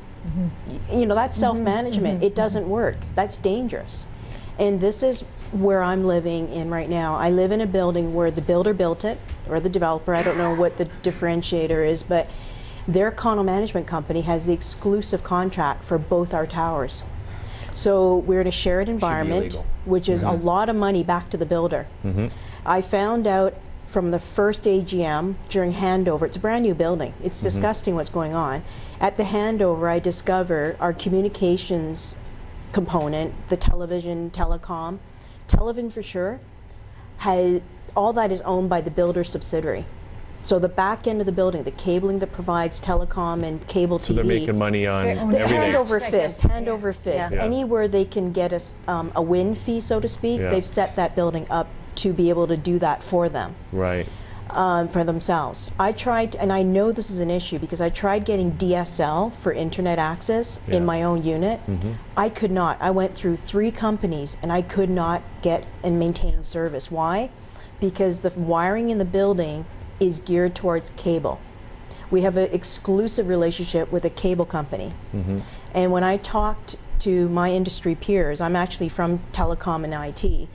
That's self-management. It doesn't work. That's dangerous. And this is where I'm living in right now. I live in a building where the builder built it, or the developer, I don't know what the differentiator is, but their condo management company has the exclusive contract for both our towers. So we're in a shared environment, which is a lot of money back to the builder. I found out from the first AGM during handover, it's a brand new building, it's disgusting what's going on. At the handover, I discover our communications component, the television, television for sure, all that is owned by the builder subsidiary. So the back end of the building, the cabling that provides telecom and cable TV. So they're making money on everything. Hand over fist. Anywhere they can get a win fee, so to speak, they've set that building up to be able to do that for them. Right. For themselves. I tried, and I know this is an issue because I tried getting DSL for internet access in my own unit. I could not. I went through 3 companies and I could not get and maintain service. Why? Because the wiring in the building is geared towards cable. We have an exclusive relationship with a cable company. And when I talked to my industry peers, I'm actually from telecom and IT,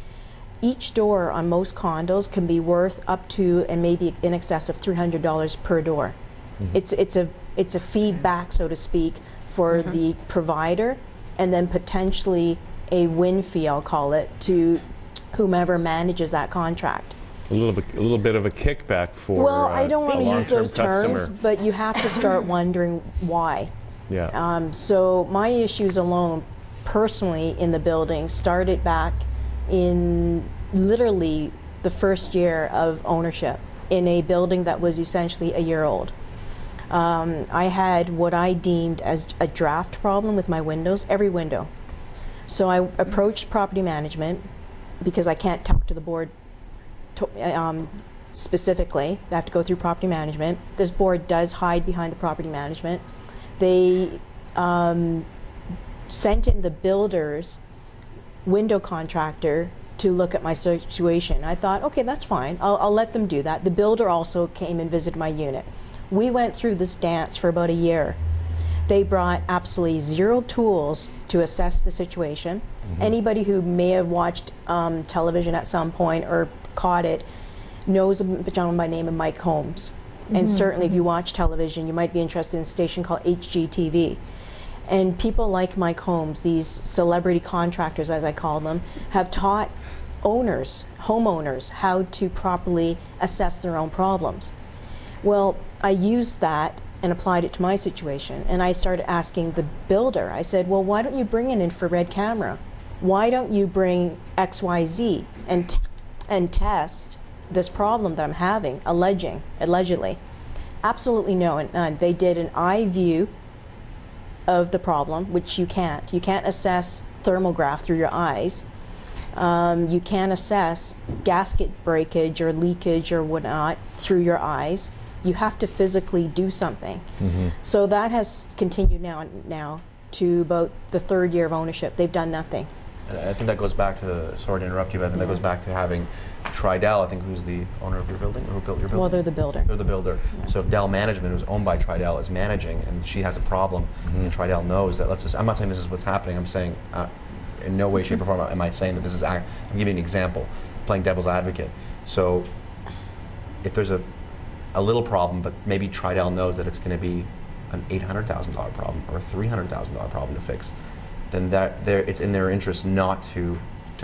each door on most condos can be worth up to and maybe in excess of $300 per door. It's a feedback, so to speak, for the provider, and then potentially a win fee, I'll call it, to whomever manages that contract. A little bit of a kickback for I don't want to use those terms, customer. but you have to start wondering why. So my issues alone, personally, in the building started back in literally the first year of ownership in a building that was essentially a year old. I had what I deemed as a draft problem with my windows, every window. So I approached property management because I can't talk to the board specifically. I have to go through property management. This board does hide behind the property management. They sent in the builder's window contractor to look at my situation. I thought, okay, that's fine. I'll let them do that. The builder also came and visited my unit. We went through this dance for about a year. They brought absolutely 0 tools to assess the situation. Anybody who may have watched television at some point or caught it knows a gentleman by the name of Mike Holmes. And certainly if you watch television, you might be interested in a station called HGTV. And people like Mike Holmes, these celebrity contractors, as I call them, have taught owners, homeowners, how to properly assess their own problems. Well, I used that and applied it to my situation. And I started asking the builder, I said, well, why don't you bring an infrared camera? Why don't you bring XYZ and test this problem that I'm having, allegedly? Absolutely no. And they did an eye view of the problem, which you can't. You can't assess thermograph through your eyes. You can't assess gasket breakage or leakage or whatnot through your eyes. You have to physically do something. So that has continued now to about the 3rd year of ownership. They've done nothing. And I think that goes back to, sorry to interrupt you, but I think that goes back to having Tridel, I think, who's the owner of your building, or who built your building? Well, they're the builder. They're the builder. Yeah. So if Dell Management, who's owned by Tridel, is managing, and she has a problem, and Tridel knows that, let's just, I'm not saying this is what's happening, I'm saying, in no way, shape, or form am I saying that this is, I'm giving an example, playing devil's advocate. So if there's a little problem, but maybe Tridel knows that it's going to be an $800,000 problem or a $300,000 problem to fix, then it's in their interest not to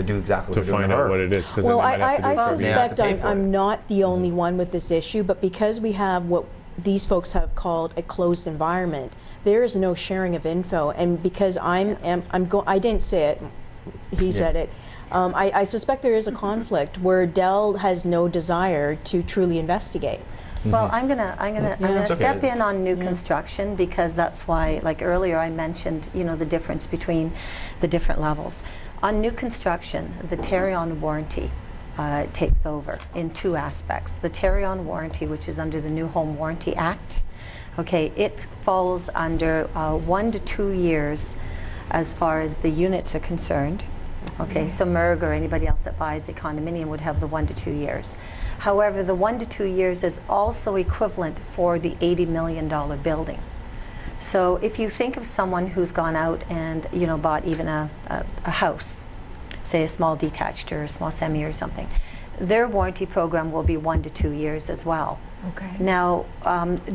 do exactly what they're doing to her. To find out what it is, because Well, then they might have to do I it for you. suspect I'm not the only one with this issue, but because we have what these folks have called a closed environment, there is no sharing of info, and because I didn't say it, he said it. I suspect there is a conflict where Dell has no desire to truly investigate. Well, I'm gonna step in on new construction, because that's why, like earlier, I mentioned, you know, the difference between the different levels. On new construction, the Tarion warranty takes over in two aspects. The Tarion warranty, which is under the New Home Warranty Act, okay, it falls under 1 to 2 years as far as the units are concerned. Okay, so Merg or anybody else that buys a condominium would have the 1 to 2 years. However, the 1 to 2 years is also equivalent for the $80 million building. So if you think of someone who's gone out and, you know, bought even a house, say a small detached or a small semi or something, their warranty program will be 1 to 2 years as well. Okay. Now,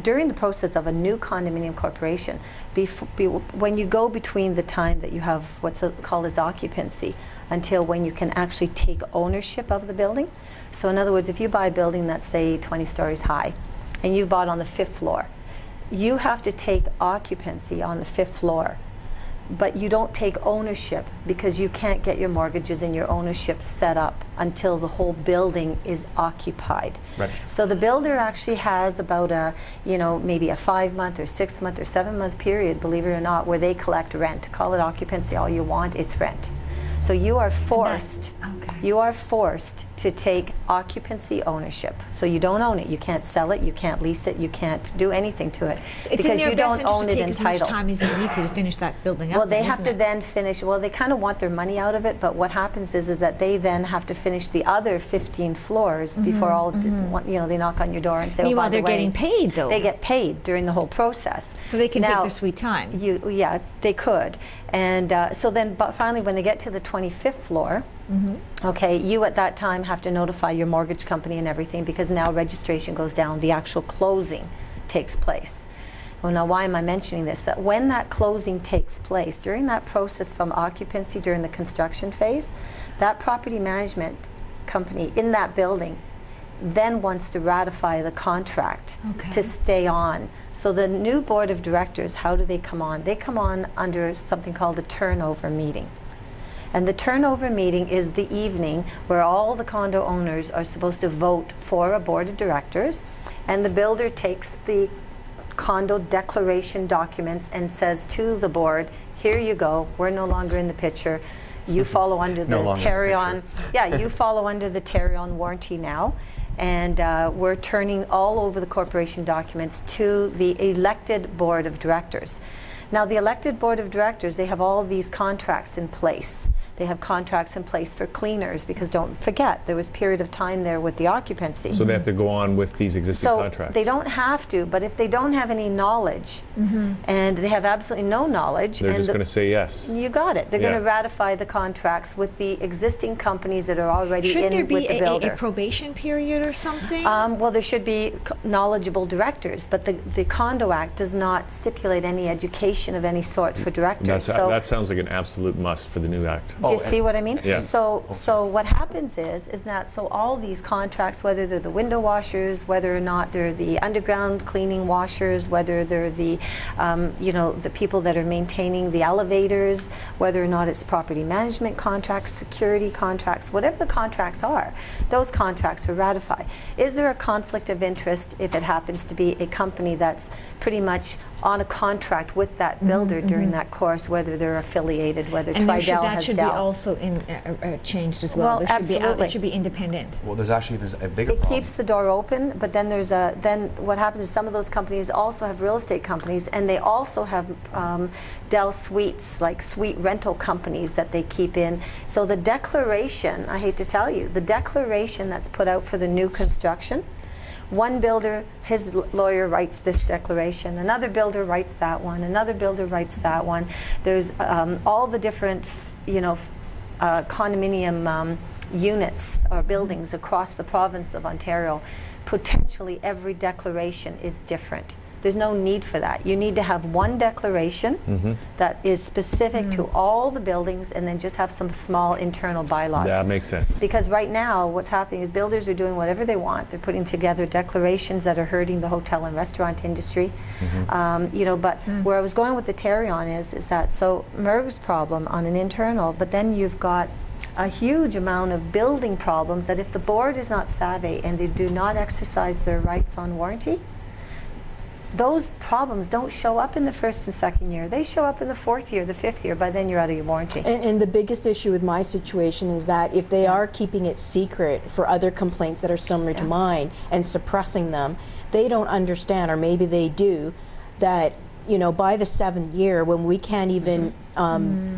during the process of a new condominium corporation, when you go between the time that you have what's called as occupancy until when you can actually take ownership of the building. So in other words, if you buy a building that's, say, 20 stories high, and you bought on the 5th floor, you have to take occupancy on the 5th floor, but you don't take ownership because you can't get your mortgages and your ownership set up until the whole building is occupied. Right. So the builder actually has about a, you know, maybe a 5-month or 6-month or 7-month period, believe it or not, where they collect rent. Call it occupancy all you want, it's rent. So you are forced, you are forced to take occupancy ownership. So you don't own it, you can't sell it, you can't lease it, you can't do anything to it, because you don't own it in title. It's in their best interest to take as much time as they need to finish that building up. Well, they have to then finish, well, they kind of want their money out of it, but what happens is that they then have to finish the other 15 floors before all, you know, they knock on your door and say, Meanwhile, oh, by the they're way, getting paid, though. They get paid during the whole process. So they can now, take their sweet time. Yeah, they could. And so then, but finally, when they get to the 25th floor, okay, you at that time have to notify your mortgage company and everything, because now registration goes down, the actual closing takes place. Well, now why am I mentioning this? That when that closing takes place, during that process from occupancy during the construction phase, that property management company in that building then wants to ratify the contract to stay on. So the new board of directors, how do they come on? They come on under something called a turnover meeting. And the turnover meeting is the evening where all the condo owners are supposed to vote for a board of directors, and the builder takes the condo declaration documents and says to the board, here you go, we're no longer in the picture. You follow under the Tarion, you follow under the Tarion warranty now. And we're turning all over the corporation documents to the elected board of directors. Now, the elected board of directors, they have all these contracts in place. They have contracts in place for cleaners, because don't forget, there was a period of time there with the occupancy. So they have to go on with these existing contracts. They don't have to, but if they don't have any knowledge, and they have absolutely no knowledge, they're just going to say yes. You got it. They're going to ratify the contracts with the existing companies that are already in with the builder. Shouldn't there be a probation period or something? Well, there should be knowledgeable directors, but the Condo Act does not stipulate any education of any sort for directors. That sounds like an absolute must for the new act. Do you see what I mean? Yeah. So what happens is that all these contracts, whether they're the window washers, whether or not they're the underground cleaning washers, whether they're the you know, the people that are maintaining the elevators, whether or not it's property management contracts, security contracts, whatever the contracts are, those contracts are ratified. Is there a conflict of interest if it happens to be a company that's pretty much on a contract with that builder during that course, whether they're affiliated, whether Tridel has dealt? also changed as well. Well, It should be independent. Well, there's actually even a bigger It problem. keeps the door open, but then then what happens is some of those companies also have real estate companies, and they also have Dell Suites, like suite rental companies that they keep in. So the declaration, I hate to tell you, the declaration that's put out for the new construction, one builder, his lawyer writes this declaration, another builder writes that one, another builder writes that one. There's all the different, condominium units or buildings across the province of Ontario. Potentially every declaration is different. There's no need for that. You need to have one declaration that is specific to all the buildings, and then just have some small internal bylaws. That makes sense. Because right now what's happening is builders are doing whatever they want. They're putting together declarations that are hurting the hotel and restaurant industry. But where I was going with the Tarion is that, so Merg's problem on an internal, but then you've got a huge amount of building problems that if the board is not savvy and they do not exercise their rights on warranty, those problems don't show up in the first and second year. They show up in the fourth year, the fifth year. By then you're out of your warranty. And the biggest issue with my situation is that if they are keeping it secret for other complaints that are similar to mine and suppressing them, they don't understand, or maybe they do, that by the 7th year, when we can't even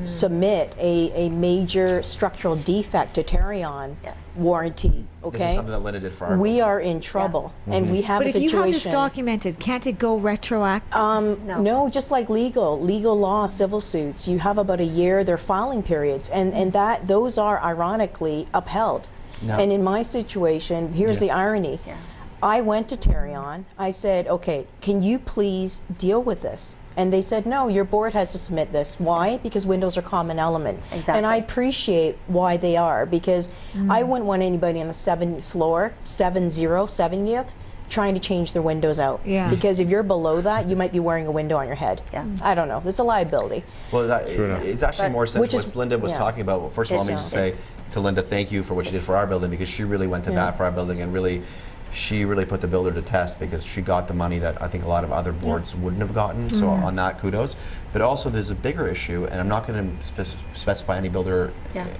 submit a major structural defect to Tarion warranty, okay? This is something that Linda did for our we building. are in trouble, and we have But a if situation. you have this documented, can't it go retroactive? No, just like legal law, civil suits, you have about a year, their filing periods, and those are ironically upheld. No. And in my situation, here's the irony. I went to Tarion. I said, okay, can you please deal with this? And they said, no, your board has to submit this. Why? Because windows are common element. Exactly. And I appreciate why they are, because I wouldn't want anybody on the 7th floor, 70th, trying to change their windows out. Yeah. Because if you're below that, you might be wearing a window on your head. Yeah. I don't know. It's a liability. Well, enough. it's actually But- more sense which what is- Linda was yeah. talking about. Well, first of all, let me just say to Linda, thank you for what you did for our building, because she really went to bat for our building, and she really put the builder to test, because she got the money that I think a lot of other boards wouldn't have gotten. So on that, kudos. But also there's a bigger issue, and I'm not going to specify any builder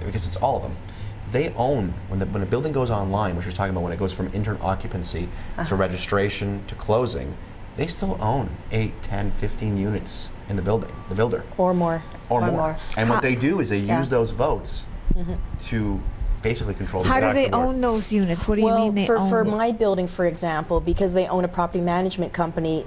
because it's all of them. They own, when a building goes online, which we're talking about, when it goes from intern occupancy to registration to closing, they still own 8, 10, 15 units in the building, the builder. Or more. Or more. And what they do is they use those votes to basically control the How do stock they board. own those units? What do you mean they own for it? my building, for example, because they own a property management company,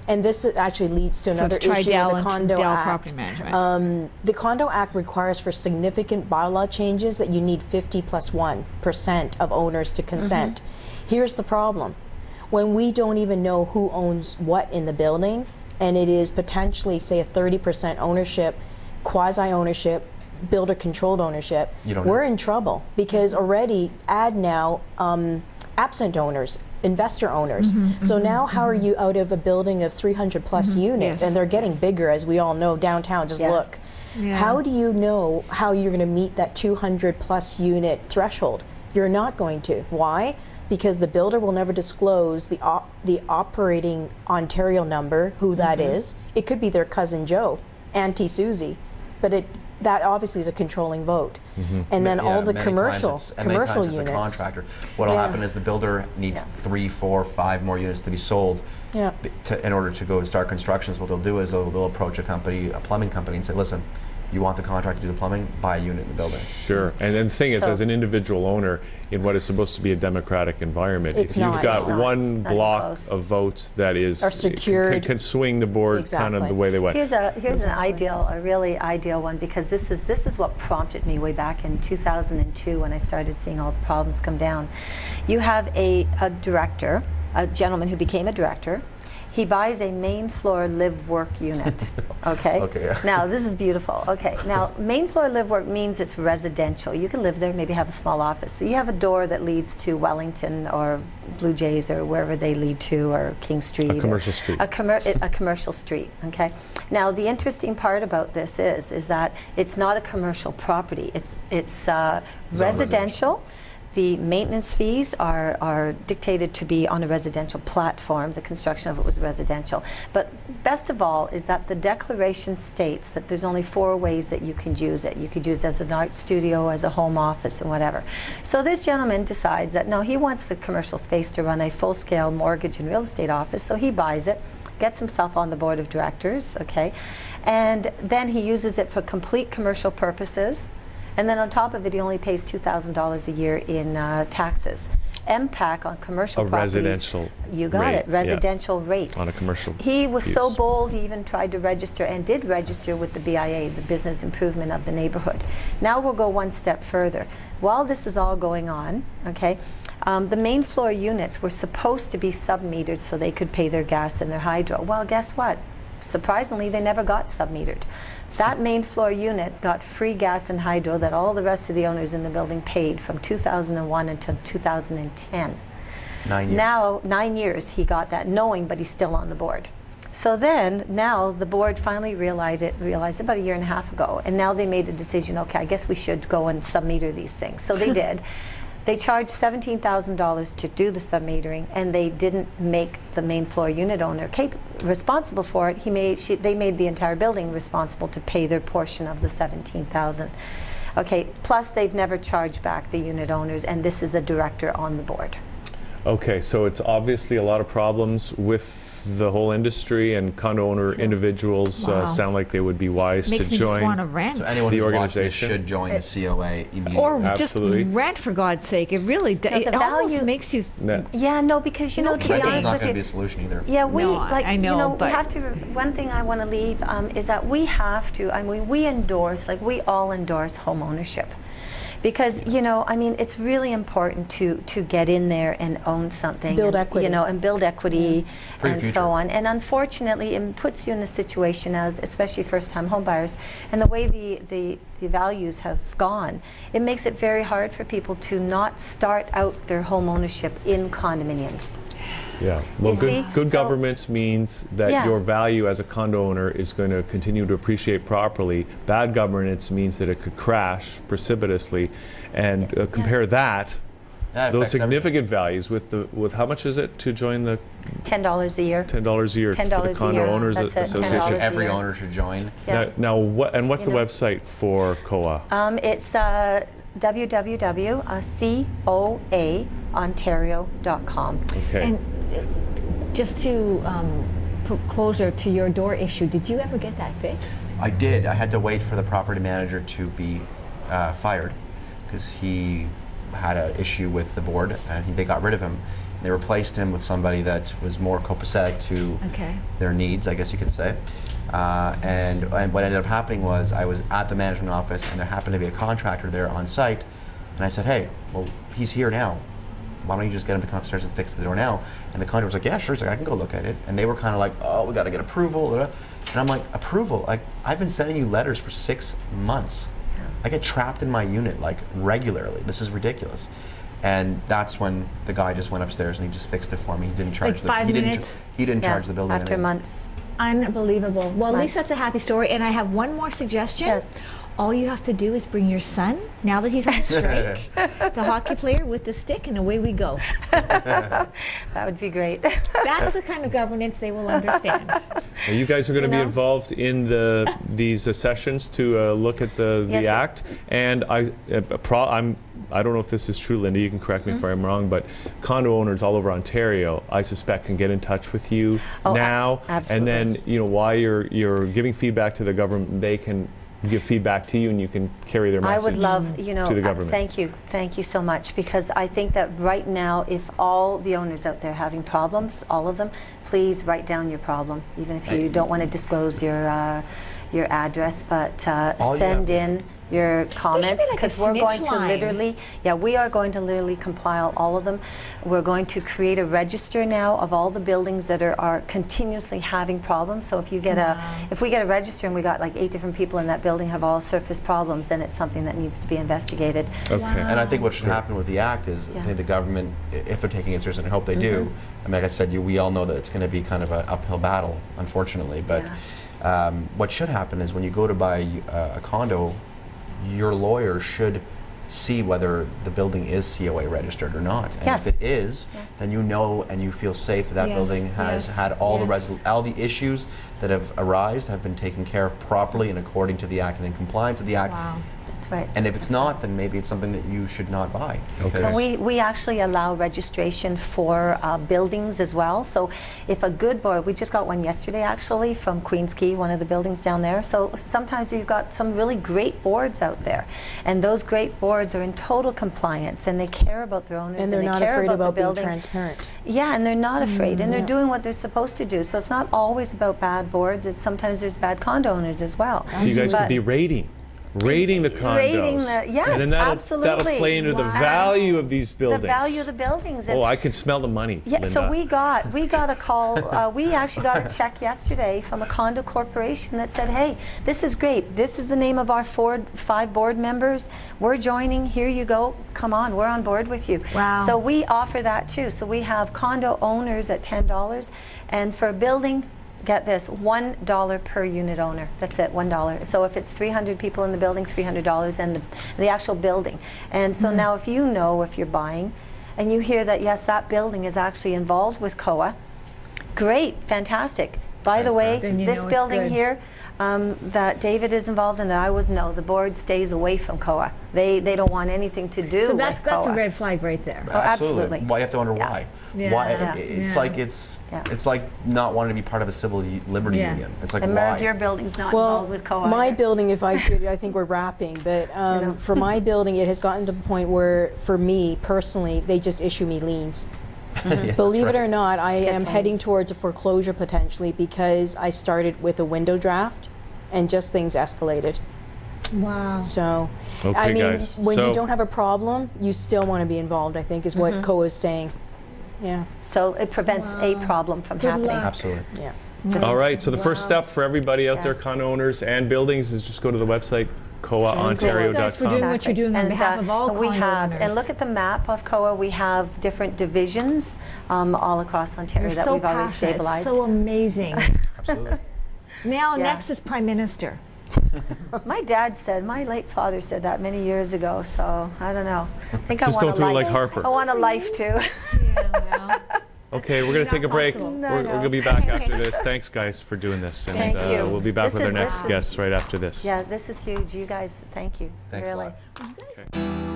and this actually leads to another it's issue Tridel with the and Condo Dell Act. Property Management. The Condo Act requires for significant bylaw changes that you need 50+1% of owners to consent. Here's the problem. When we don't even know who owns what in the building, and it is potentially, say, a 30% ownership, quasi-ownership, builder-controlled ownership, we're in trouble, because already add now absent owners, investor owners. So now how are you out of a building of 300+ units, and they're getting bigger, as we all know, downtown, just look. How do you know how you're going to meet that 200+ unit threshold? You're not going to. Why? Because the builder will never disclose the operating Ontario number, who that is. It could be their cousin Joe, Auntie Susie, but that obviously is a controlling vote. And then all the commercial units. The contractor. What'll happen is the builder needs 3, 4, 5 more units to be sold in order to go and start construction. So what they'll do is they'll approach a plumbing company, and say, listen, you want the contractor to do the plumbing? Buy a unit in the building. Sure. And then the thing is, as an individual owner in what is supposed to be a democratic environment, if you've not. got one block of votes that is secured, can swing the board kind of the way they want. Here's a really ideal one, because this is what prompted me way back in 2002 when I started seeing all the problems come down. You have a director, a gentleman who became a director. He buys a main floor live-work unit, okay? Now, this is beautiful. Okay, now, main floor live-work means it's residential. You can live there, maybe have a small office. So you have a door that leads to Wellington or Blue Jays or wherever they lead to, or King Street. A commercial street. A commercial street, okay? Now, the interesting part about this is that it's not a commercial property. It's residential. The maintenance fees are dictated to be on a residential platform. The construction of it was residential. But best of all is that the declaration states that there's only 4 ways that you can use it. You could use it as an art studio, as a home office, and whatever. So this gentleman decides that no, he wants the commercial space to run a full-scale mortgage and real estate office, so he buys it, gets himself on the board of directors, okay, and then he uses it for complete commercial purposes. And then on top of it, he only pays $2,000 a year in taxes. MPAC on commercial properties. Residential. You got rate, it, residential rate. On a commercial. He was use. so bold, he even tried to register and did register with the BIA, the Business Improvement of the Neighborhood. Now we'll go one step further. While this is all going on, okay, the main floor units were supposed to be sub-metered so they could pay their gas and their hydro. Well, guess what? Surprisingly, they never got sub-metered. That main floor unit got free gas and hydro that all the rest of the owners in the building paid from 2001 until 2010. 9 years. Now, 9 years he got that, knowing, but he's still on the board. So then, now the board finally realized it about 1.5 years ago, and now they made a decision, okay, I guess we should go and sub-meter these things. So they did. They charged $17,000 to do the sub-metering, and they didn't make the main floor unit owner responsible for it. They made the entire building responsible to pay their portion of the $17,000. Okay, plus they've never charged back the unit owners, and this is the director on the board. Okay, so it's obviously a lot of problems with the whole industry, and condo owner individuals Wow. Sound like they would be wise Makes to me join. just want to rent. So anyone The who's watching this organization. should join the COA immediately. or Absolutely. just rent, for God's sake. It really the it almost value- makes you Yeah. Yeah, no, because you know, to be Renting's honest not with going to be you, a solution either. yeah, we No, like I know, you know, but- we have to. One thing I want to leave is that we have to. I mean, we endorse, like we all endorse home ownership, because you know, I mean, it's really important to get in there and own something, Build and, equity. you know, and build equity, For your and future. so on. And unfortunately, it puts you in a situation as, especially first-time homebuyers, and the way the values have gone, it makes it very hard for people to not start out their home ownership in condominiums. Yeah. Well, you see? good So- governance means that Yeah. your value as a condo owner is going to continue to appreciate properly. Bad governance means that it could crash precipitously. And compare that, That those affects significant values, with how much is it to join the $10 a year. $10 a year for the $10 a Condo year, Owners that's it, Association? $10 a Every year. owner should join. Yeah. Now, what's You the know. website for COA? It's www.coaontario.com. Okay. And just to put closer to your door issue, did you ever get that fixed? I did. I had to wait for the property manager to be fired because he had an issue with the board, and they got rid of him. They replaced him with somebody that was more copacetic to Okay. their needs, I guess you could say. And what ended up happening was I was at the management office, and there happened to be a contractor there on site, and I said, hey, well, he's here now. Why don't you just get him to come upstairs and fix the door now? And the contractor was like, yeah, sure. He's like, I can go look at it. And they were kind of like, oh, we got to get approval. And I'm like, approval? Like, I've been sending you letters for 6 months. I get trapped in my unit like regularly. This is ridiculous. And that's when the guy just went upstairs and he just fixed it for me. He didn't charge Like 5 minutes? He didn't Yeah, charge the building after anything. months. Unbelievable. Well, at least Nice. that's a happy story. And I have one more suggestion. Yes. All you have to do is bring your son, now that he's on strike, the hockey player with the stick, and away we go. That would be great. That's the kind of governance they will understand. Now, you guys are going to be involved in these sessions to look at the Yes. act, and I don't know if this is true, Linda. You can correct me if I'm wrong, but condo owners all over Ontario, I suspect, can get in touch with you now, absolutely. and then while you're giving feedback to the government, they can give feedback to you, and you can carry their I message would love, to the government. thank you so much, because I think that right now, if all the owners out there having problems, all of them, please write down your problem, even if you don't want to disclose your address, but send in your comments, like a because we're snitch going to line. literally, we are going to literally compile all of them. We're going to create a register now of all the buildings that are continuously having problems. So if you get if we get a register and we got like 8 different people in that building have all surface problems, then it's something that needs to be investigated. Okay. And I think what should happen with the act is I think the government, if they're taking it seriously, and I hope they do, I mean, like I said, we all know that it's going to be kind of an uphill battle, unfortunately. But what should happen is when you go to buy a condo, your lawyer should see whether the building is COA registered or not. And Yes. if it is, Yes. then you know and you feel safe that that Yes, building has yes, had all yes. all the issues that have arisen have been taken care of properly and according to the Act and in compliance with the Act. Wow. That's right. And if it's not, then maybe it's something that you should not buy. Okay. because- We actually allow registration for buildings as well. So if a good board, we just got one yesterday actually from Queens Quay, one of the buildings down there. So sometimes you've got some really great boards out there. And those great boards are in total compliance and they care about their owners And they're they not care afraid about the about being building. transparent. Yeah, and they're not afraid, and they're Yeah. doing what they're supposed to do. So it's not always about bad boards. It's sometimes there's bad condo owners as well. So you guys But- could be rating the condos. Rating the- yes, and then that'll absolutely. play into the Wow. value of these buildings. The value of the buildings. And Oh, I can smell the money. yeah, Linda. so we got a call. We actually got a check yesterday from a condo corporation that said, "Hey, this is great. This is the name of our 5 board members. We're joining. Here you go. Come on, we're on board with you." Wow. So we offer that too. So we have condo owners at $10, and for a building, get this, $1 per unit owner. That's it, $1. So if it's 300 people in the building, $300, and the actual building. And so now if you know, if you're buying, and you hear that, yes, that building is actually involved with COA, great, fantastic. By the way, Then you this know it's building good. here, that David is involved in, that I was, no, the board stays away from COA. They don't want anything to do So with that's COA. a red flag right there. Oh, absolutely. Well, you have to wonder Yeah. why. Yeah. Why? Yeah. It's Yeah. like it's Yeah. like not wanting to be part of a civil liberty Yeah. union. It's like And why? Merg, your building's not Well, involved with COA. my either. building, if I could, I think we're wrapping, but know. for my building, it has gotten to the point where, for me personally, they just issue me liens. Yeah, that's Believe it right. or not, I Just get am fines. heading towards a foreclosure potentially because I started with a window draft and just things escalated. Wow. So, Okay, I mean, guys. when So- you don't have a problem, you still want to be involved, I think, is what COA is saying. Yeah, So it prevents a problem from Good happening. luck. Absolutely. yeah. All right, so the first step for everybody out there, Yes. condo owners and buildings, is just go to the website, Thank you guys for doing coaontario.com. what you're doing on behalf of all we condo have, owners. and look at the map of COA. We have different divisions all across Ontario You're that so we've already passionate, stabilized. so amazing. Absolutely. Now, Yeah. next is Prime Minister. My dad said, my late father said that many years ago. So I don't know. I think Just I want don't a do it life. like Harper. I want a life too. Yeah, well. Okay, we're going to take a break. possible. No, We're no. going to be back after this. Thanks, guys, for doing this. And Thank you. we'll be back This with our is- next this is- guests right after this. Yeah, this is huge. You guys, thank you. Thanks a really. lot.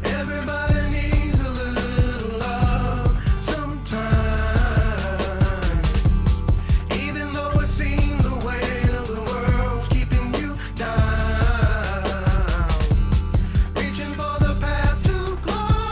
Everybody needs a little love sometimes. Even though it seems the weight of the world's keeping you down. Reaching for the path to glory.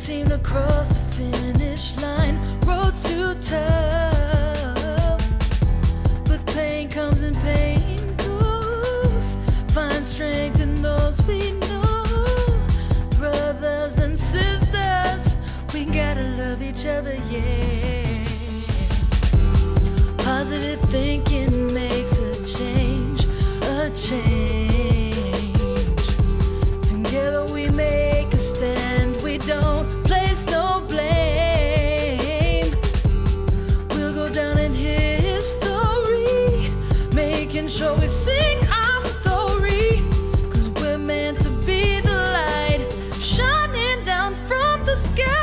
seem to cross the finish line. Road's too tough, but pain comes and pain goes. Find strength in those we know. Brothers and sisters, we gotta love each other, yeah. Positive thinking makes a change, a change. Together we make a stand, we don't place no blame. We'll go down in history, making sure we sing our story. 'Cause we're meant to be the light, shining down from the sky.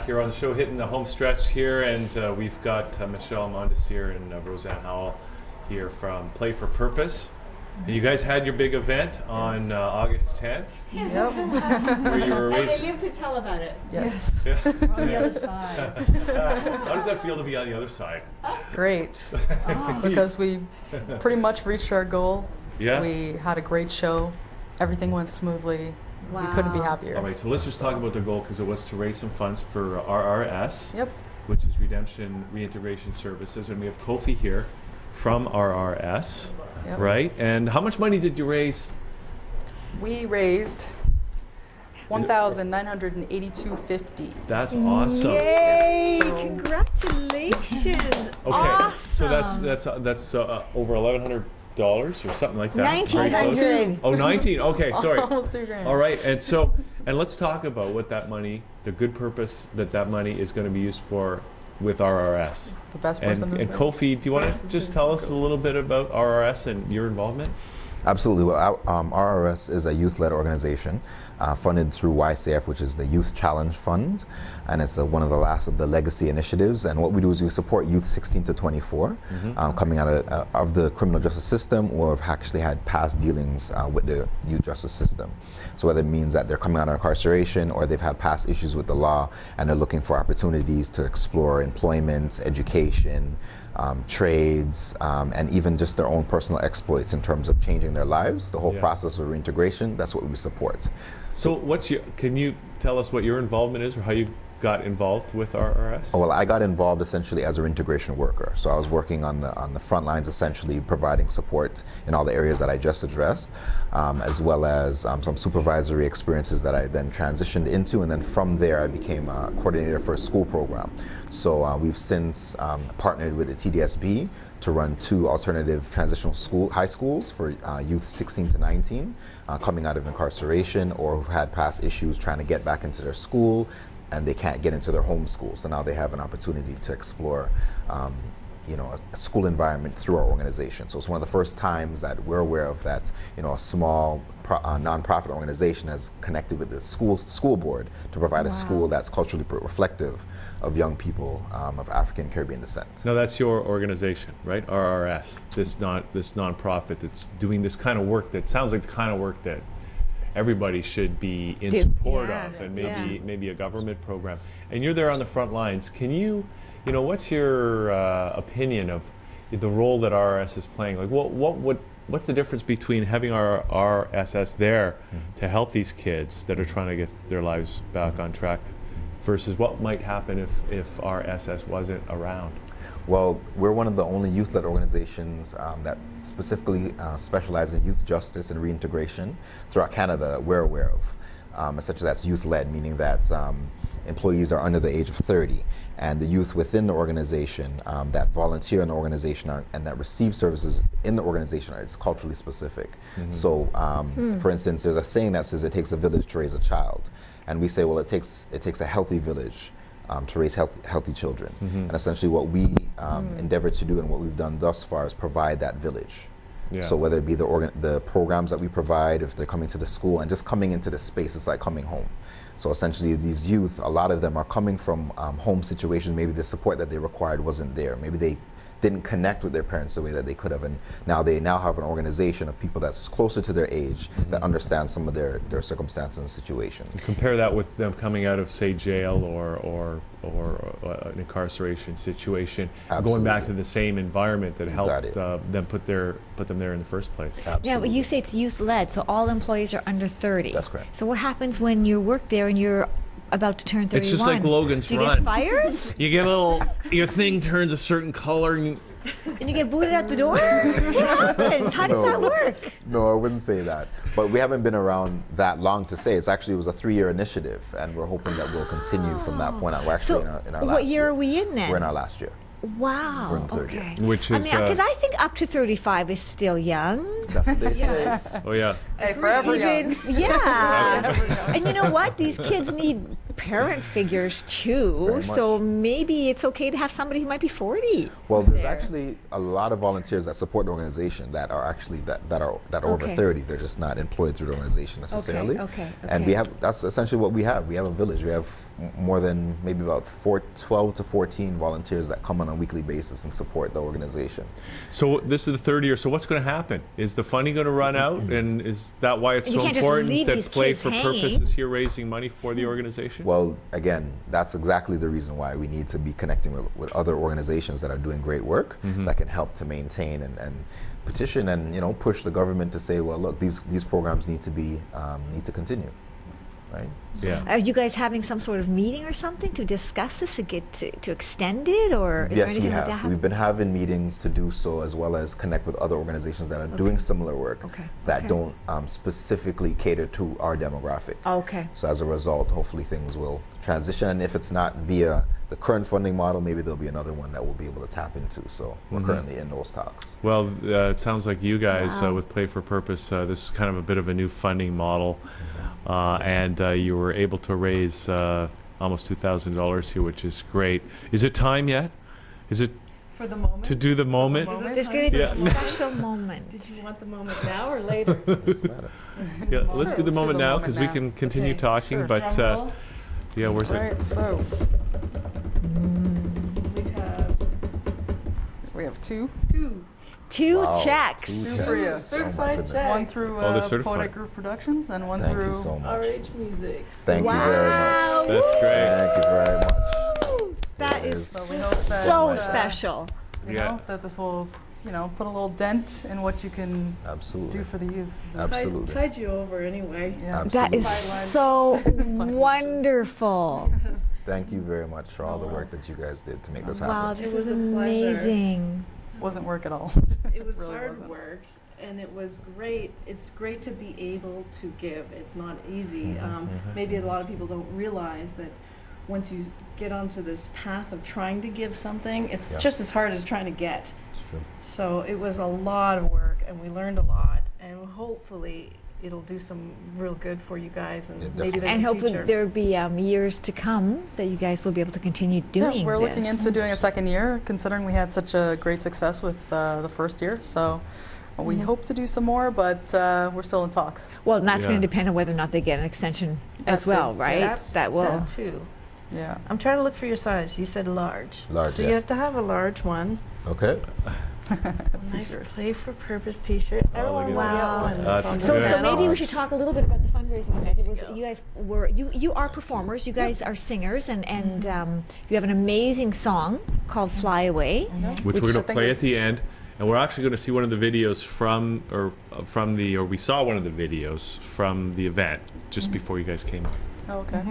Here on the show, hitting the home stretch here, and we've got Michelle Mondesir and Roseanne Howell here from Play for Purpose. And you guys had your big event on August 10th. Yep. Where you were And they live to tell about it. Yes. Yeah. We're on the other side. How does that feel to be on the other side? Great. Because we pretty much reached our goal. Yeah. We had a great show. Everything went smoothly. Wow. We couldn't be happier. All right, so let's just talk about the goal, because it was to raise some funds for RRS, Yep. which is Redemption Reintegration Services, and we have Kofi here from RRS, Yep. right? And how much money did you raise? We raised $1,982.50. That's awesome. Yay! So- Congratulations! Okay, Awesome. so that's over $1,100 or something like that. 1,900. Oh, 19. Okay, sorry. Almost $2,000. All right, and let's talk about what that money, the good purpose that money is going to be used for with RRS. The best person. And Kofi, do you want to just tell us a little bit about RRS and your involvement? Absolutely. Well, RRS is a youth-led organization funded through YCF, which is the Youth Challenge Fund, and it's one of the last of the legacy initiatives. And what we do is we support youth 16 to 24 coming out of the criminal justice system, or have actually had past dealings with the youth justice system. So whether it means that they're coming out of incarceration, or they've had past issues with the law and they're looking for opportunities to explore employment, education, trades, and even just their own personal exploits in terms of changing their lives, the whole process of reintegration, that's what we support. So can you tell us what your involvement is, or how you got involved with RRS? Well, I got involved essentially as a reintegration worker. So I was working on the front lines, essentially providing support in all the areas that I just addressed, as well as some supervisory experiences that I then transitioned into, and then from there I became a coordinator for a school program. So we've since partnered with the TDSB to run 2 alternative transitional high schools for youth 16 to 19 coming out of incarceration, or who've had past issues trying to get back into their school and they can't get into their home school. So now they have an opportunity to explore a school environment through our organization. So it's one of the first times that we're aware of that, a small nonprofit organization has connected with the school board to provide a school that's culturally reflective of young people of African Caribbean descent. No, that's your organization, right? RRS, this nonprofit that's doing this kind of work that sounds like the kind of work that everybody should be in support of, and maybe a government program. And you're there on the front lines. Can what's your opinion of the role that RRS is playing? Like, what's the difference between having our RSS there to help these kids that are trying to get their lives back on track, versus what might happen if RSS wasn't around? Well, we're one of the only youth-led organizations that specifically specialize in youth justice and reintegration throughout Canada that we're aware of. Essentially, that's youth-led, meaning that employees are under the age of 30. And the youth within the organization that volunteer in the organization and that receive services in the organization is culturally specific. So, for instance, there's a saying that says it takes a village to raise a child. And we say, well, it takes a healthy village to raise healthy children. And essentially what we endeavor to do and what we've done thus far is provide that village. Yeah. So whether it be the programs that we provide, if they're coming to the school and just coming into the space, it's like coming home. So essentially these youth, a lot of them are coming from home situations. Maybe the support that they required wasn't there. Maybe they didn't connect with their parents the way that they could have, and now they have an organization of people that's closer to their age that understand some of their circumstances and situations. And compare that with them coming out of, say, jail or an incarceration situation, going back to the same environment that helped them put them there in the first place. Absolutely. Yeah, but you say it's youth-led, so all employees are under 30. That's correct. So what happens when you work there and you're about to turn 31? It's just like Logan's Do you Run. get fired? You get a little, your thing turns a certain color and you get booted out the door? What happens? How does that work? No, I wouldn't say that. But we haven't been around that long to say. It was a 3-year initiative, and we're hoping that we'll continue from that point on. We're actually in our last what year are we in then? We're in our last year. Wow. We're in the third Okay. year. Which is, because I think up to 35 is still young. That's what they Yes. say. Oh yeah. Hey, forever young. Yeah. And you know what? These kids need parent figures too. Very So much. maybe it's okay to have somebody who might be 40. Well, there's actually a lot of volunteers that support the organization that are actually that are over Okay. 30. They're just not employed through the organization necessarily. Okay. And that's essentially what we have. We have a village. We have more than maybe about 12 to 14 volunteers that come on a weekly basis and support the organization. So this is the third year. So what's going to happen? Is the funding going to run out? And is that why it's You so can't just important leave that these Play kids for hanging. Purpose is here raising money for the organization? Well, again, that's exactly the reason why we need to be connecting with other organizations that are doing great work that can help to maintain and petition and push the government to say, well, look, these programs need to continue, right? Yeah. Are you guys having some sort of meeting or something to discuss this, to get to extend it, or is there Yes, we anything have. like that? We've been having meetings to do so, as well as connect with other organizations that are doing similar work that don't specifically cater to our demographic. Okay. So as a result, hopefully things will transition, and if it's not via the current funding model, maybe there'll be another one that we'll be able to tap into. So we're currently in those talks. Well, it sounds like you guys with Play for Purpose, this is kind of a bit of a new funding model, and you were able to raise almost $2,000 here, which is great. Is it time yet? Is it for the moment? To do the moment? There's going to be a special moment. Did you want the moment now or later? Doesn't matter. Yeah, let's do the moment now because we can continue talking. Sure. But yeah, where's Right, it? so we have two. Two Wow, checks. two for you. checks. Certified goodness. checks. One through Oh, they're certified. Poetic Group Productions and one Thank through you so much. RH Music. Thank you very much. That's great. Thank you very much. That It is is So we hope that, so special. you Yeah. know, that this will, put a little dent in what you can Absolutely. do for the youth. Absolutely. Tied you over anyway. Yeah. That is so wonderful. Thank you very much for all the work that you guys did to make this happen. Wow, this It was is a pleasure. amazing. Wasn't work at all. It was Really hard wasn't. work, and it was great. It's great to be able to give. It's not easy. Maybe a lot of people don't realize that once you get onto this path of trying to give something, it's Yeah. just as hard as trying to get. It's true. So it was a lot of work, and we learned a lot, and hopefully it'll do some real good for you guys, and It maybe definitely there's And a hopefully future. there'll be years to come that you guys will be able to continue doing Yeah, we're looking this. into doing a second year, considering we had such a great success with the first year. So we hope to do some more, but we're still in talks. Well, and that's going Yeah. to depend on whether or not they get an extension as That well, too. right? That's That will. that too. Yeah. I'm trying to look for your size. You said large. Large, So yeah. you have to have a large one. Okay. Nice Play for Purpose T-shirt. Everyone will Wow. get one. That's From So, good. so maybe we Large. should talk a little bit about the fundraising event. It was, There you you guys were you are performers. You guys are singers, and you have an amazing song called "Fly Away." Which we're I going to think play is- at the end. And we're actually going to see one of the videos or we saw one of the videos from the event just before you guys came on. Oh, okay.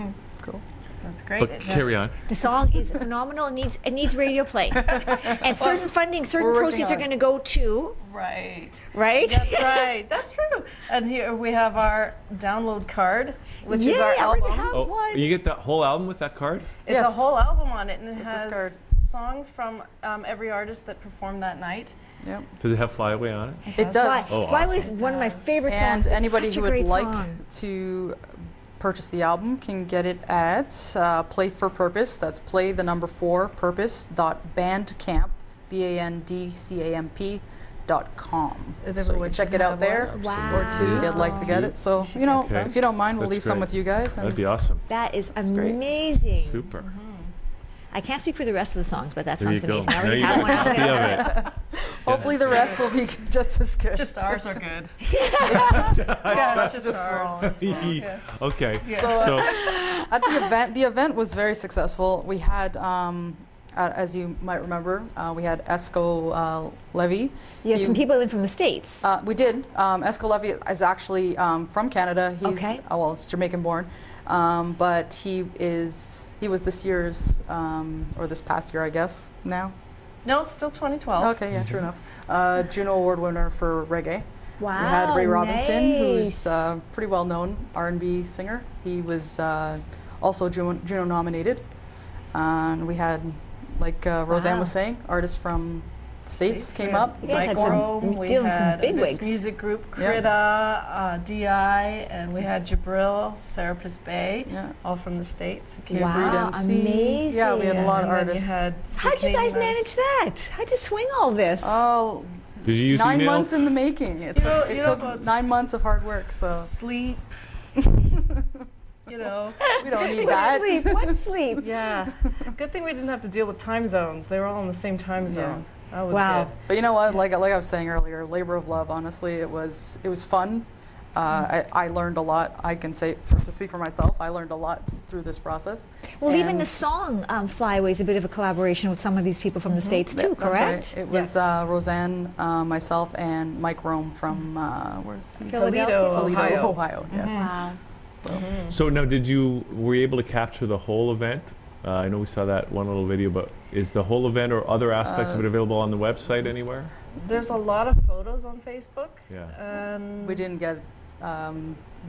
Cool. That's great. But carry on. The song is phenomenal. It needs radio play. And certain proceeds are going to go to. Right. Right? That's right. That's true. And here we have our download card, which is our I already album. have one. You get that whole album with that card? It's a whole album on it, and it With this card. has songs from every artist that performed that night. Yep. Does it have Fly Away on it? It does. Oh, Fly Away is awesome. one of my favorite songs. And It's anybody such a who would great like song. to purchase the album can get it at Play for Purpose. That's play the number 4 purpose.bandcamp, bandcamp.com. So you can check it out there, or two if you'd like to get it. So Okay. if you don't mind, we'll That's leave some great. with you guys. That'd be awesome. That is great. amazing. Super. I can't speak for the rest of the songs, but that There you sounds go. amazing. I Now already you have got one a out copy there. of it. Hopefully the rest will be just as good. Just ours are good. Yeah, not just just ours. Okay. So at the event was very successful. We had, as you might remember, we had Esco Levy. You had some people in from the States. We did. Esco Levy is actually from Canada. He's Okay. Well, it's Jamaican born, but he was this year's or this past year, I guess. Now. No, it's still 2012. Okay, yeah, true enough. Juno Award winner for reggae. Wow, We had Ray Robinson, nice. who's a pretty well-known R&B singer. He was also Juno nominated. And we had, like Roseanne was saying, artists from the States came up. You guys had some- We dealing with some had big this wigs. music group, Yeah. Krita, DI, and we had Jabril, Serapis Bay, Yeah. all from the States. Wow, amazing. Yeah, we had a lot of And then artists. you had How'd you guys manage that? How'd you swing all this? Oh, Did you use 9 email? months in the making. It took 9 months of hard work. So sleep. You know, we don't need What that. sleep? What sleep? Yeah. Good thing we didn't have to deal with time zones. They were all in the same time zone. That was Wow. good. But you know what? Like I was saying earlier, labor of love. Honestly, it was fun. I learned a lot. I can say, to speak for myself, I learned a lot through this process. Well, even And the song "Fly Away" is a bit of a collaboration with some of these people from the States too, that's correct? right. It was Roseanne, myself, and Mike Rome from where's he? Toledo, Toledo, Ohio. Yes. Wow. So So now, were you able to capture the whole event? I know we saw that one little video, but is the whole event or other aspects of it available on the website anywhere? There's a lot of photos on Facebook. Yeah. And we didn't get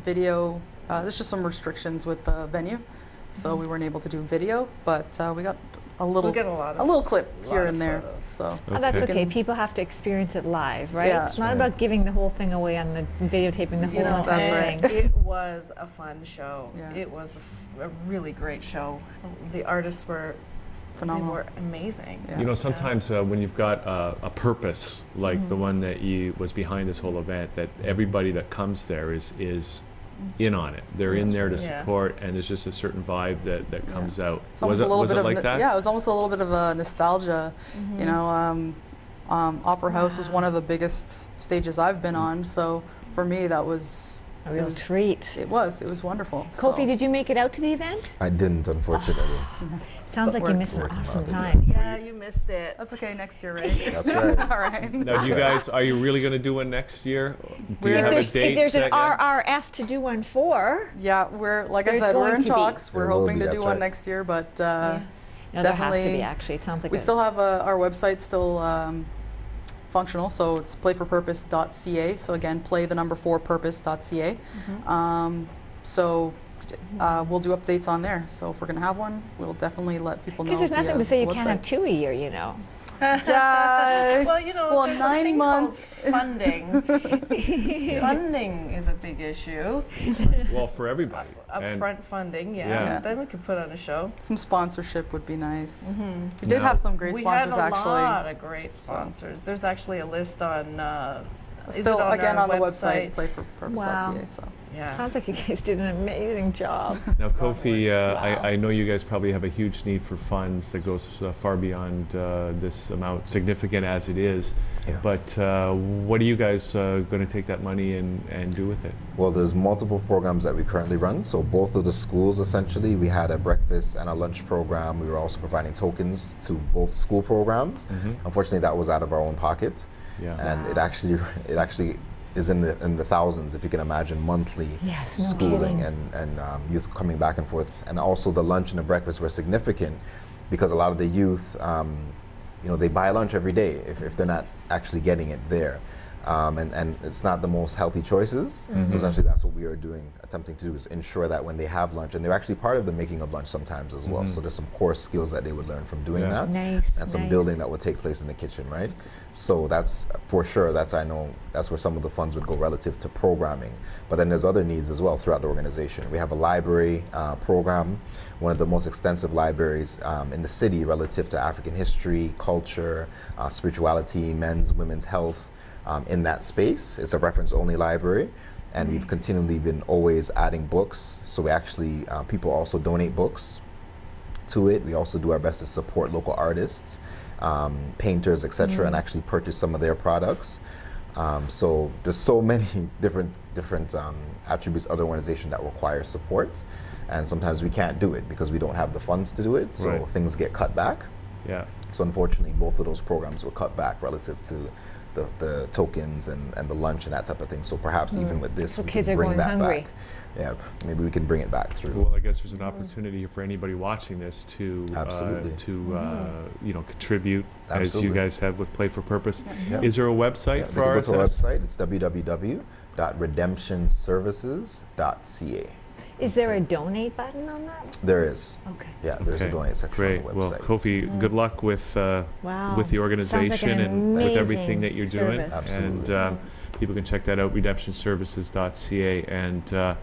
video. There's just some restrictions with the venue, so we weren't able to do video. But we got a little, get a lot of- little clip lot here of and there. photos. So Oh, that's Okay. okay. People have to experience it live, right? Yeah. It's not about giving the whole thing away on the videotaping the whole You know, That's entire right. thing. it was a fun show. Yeah. It was a really great show. The artists were phenomenal. They were amazing. Yeah. You know, sometimes when you've got a purpose like the one that was behind this whole event, that everybody that comes there is in on it. They're in there to Yeah. support, and there's just a certain vibe that comes out. It's Was almost a it little was bit it of like that? Yeah, it was almost a little bit of a nostalgia. You know, Opera House was one of the biggest stages I've been on, so for me that was A real treat. It was wonderful. Kofi, did you make it out to the event? I didn't, unfortunately. Sounds like you We're missed an working awesome on it. time. Yeah, you missed it. That's okay. Next year, right? That's right. All right. Now, do you guys, are you really going to do one next year? Do you If have a If date there's an set yet? RRS to do one for, Yeah, we're like I There's said, we're going in to be. talks. We're There will hoping be, to do that's one right. next year, but no, there has to Definitely. be actually. It sounds like we a, still have our website still functional, so it's playforpurpose.ca. So again, play the number 4 purpose.ca. So we'll do updates on there. So if we're going to have one, we'll definitely let people know. because there's nothing via to say you the can't have website. 2 a year, you know. Yeah. Well, you know, Well, there's 9 a thing months. called funding. Funding is a big issue. Well, for everybody. And- Upfront funding, yeah. Yeah. Then we could put on a show. Some sponsorship would be nice. Mhm. We did Now- have some great We sponsors had a actually. lot of great sponsors. There's actually a list on. Is it Still, on again, our on the website? website, playforpurpose.ca. Wow. So. Yeah. Sounds like you guys did an amazing job. Now, Kofi, I know you guys probably have a huge need for funds that goes far beyond this amount, significant as it is. Yeah. But what are you guys going to take that money and do with it? Well, there's multiple programs that we currently run. So both of the schools, essentially, we had a breakfast and a lunch program. We were also providing tokens to both school programs. Unfortunately, that was out of our own pocket. Yeah. And it actually is in the thousands, if you can imagine, monthly Yes, no schooling kidding. and youth coming back and forth. And also the lunch and the breakfast were significant because a lot of the youth, you know, they buy lunch every day if they're not actually getting it there. And it's not the most healthy choices. So essentially that's what we are doing, attempting to do, is ensure that when they have lunch, and they're actually part of the making of lunch sometimes as well. So there's some core skills that they would learn from doing that. Nice, and some nice. building that would take place in the kitchen, right? So that's for sure, I know that's where some of the funds would go relative to programming. But then there's other needs as well throughout the organization. We have a library program, one of the most extensive libraries in the city relative to African history, culture, spirituality, men's, women's health. In that space. It's a reference-only library, and we've continually been always adding books. So we actually, people also donate books to it. We also do our best to support local artists, painters, etc., and actually purchase some of their products. So there's so many different attributes of the organization that require support, and sometimes we can't do it because we don't have the funds to do it. So things get cut back. Yeah. So unfortunately, both of those programs were cut back relative to the tokens and the lunch and that type of thing. So perhaps even with this, So we kids can are bring going that hungry. back. Yeah, maybe we can bring it back through. Well, I guess there's an opportunity for anybody watching this to Absolutely. you know, contribute as you Absolutely. guys have with Play for Purpose. Yeah. Is there a website for They can go RSS? to our website. It's www.redemptionservices.ca. Is there a donate button on that? There is. Okay. Yeah, there's a donate section Great. on the Well, website. Kofi, good luck with Wow. with the Sounds like organization an and with everything that you're doing. service. Absolutely. And people can check that out, redemptionservices.ca.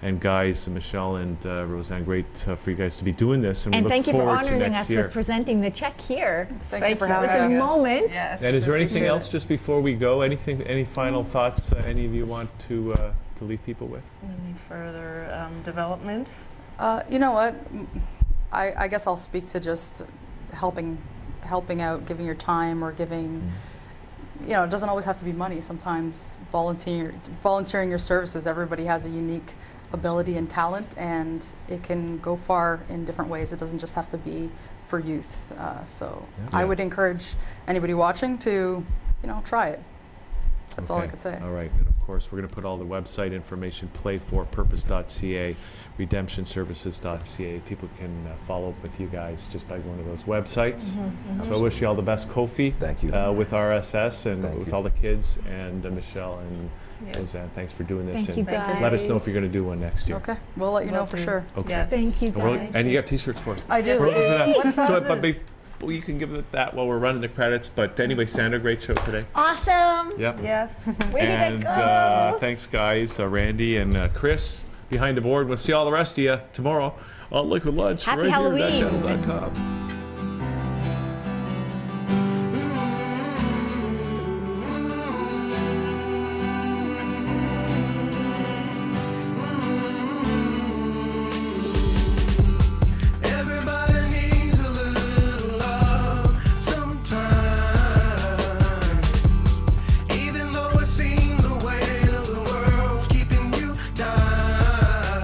And guys, Michelle and Roseanne, great for you guys to be doing this. And, we And look thank you for forward to honoring next us year. with presenting the check here. Thank you for having It's a us. moment. Yes. And is there anything appreciate else it. just before we go? Any final thoughts any of you want to leave people with? Any further developments? You know what? I guess I'll speak to just helping out, giving your time or giving, you know, it doesn't always have to be money. Sometimes volunteering your services, everybody has a unique ability and talent, and it can go far in different ways. It doesn't just have to be for youth. So I would encourage anybody watching to, you know, try it. That's all I could say. All right. And of course, we're going to put all the website information, playforpurpose.ca, redemptionservices.ca. People can follow up with you guys just by going to those websites. So I wish you all the best, Kofi. Thank you. With RSS and Thank with you. all the kids, and Michelle and Roseanne. Thanks for doing this. Thank you, and guys. let us know if you're going to do one next year. Okay, we'll let you know for sure. Okay. Yes. Thank you, And, we're- guys. and you got T-shirts for us. I do. We're looking for that. What So, but sizes? well, you can give it that while we're running the credits. But anyway, Sandra, great show today. Awesome. Yep. Yes. Way And to go. thanks, guys, Randy and Chris behind the board. We'll see all the rest of you tomorrow on Liquid Lunch. Happy right Halloween. Here at thatchannel.com. Everybody needs a little love sometimes. Even though it seems the weight of the world's keeping you down.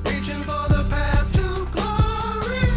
Reaching for the path to glory.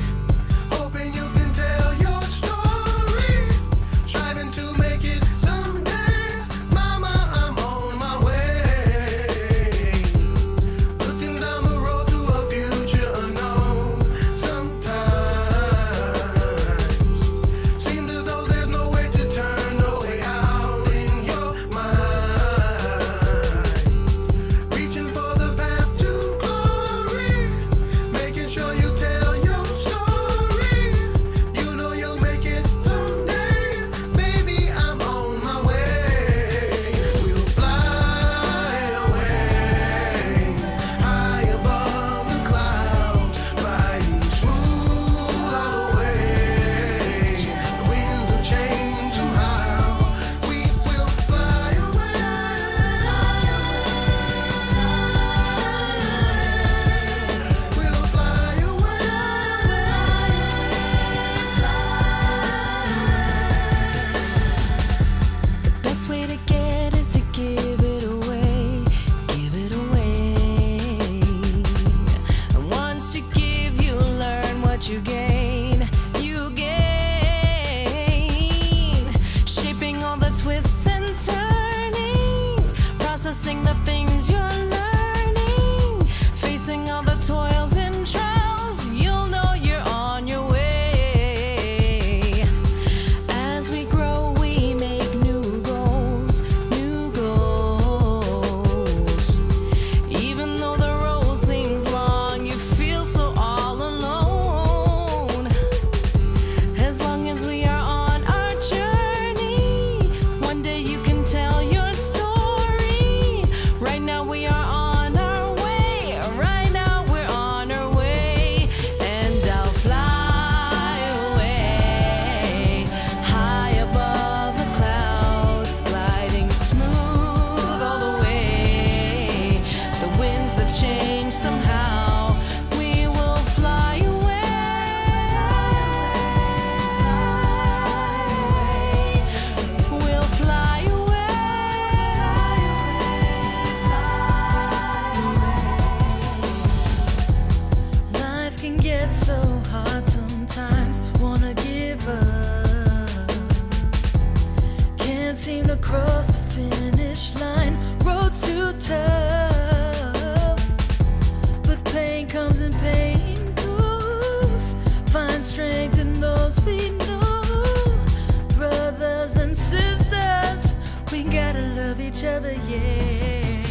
each other, yeah.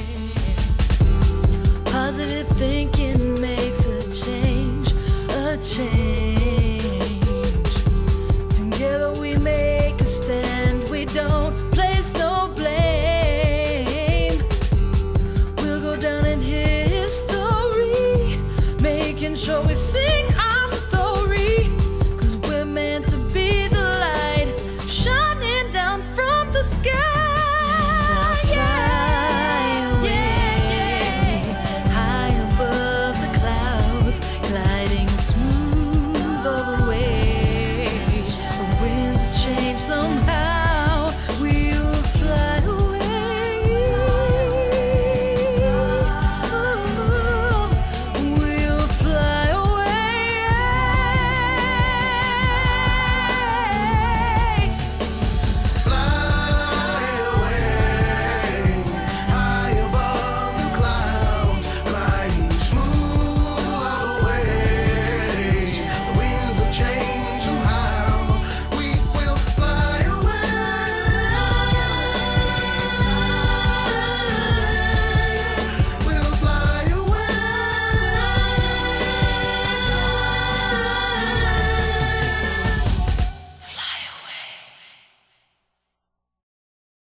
Positive thinking makes a change, a change. Together we make a stand, we don't place no blame. We'll go down in history, making sure we sing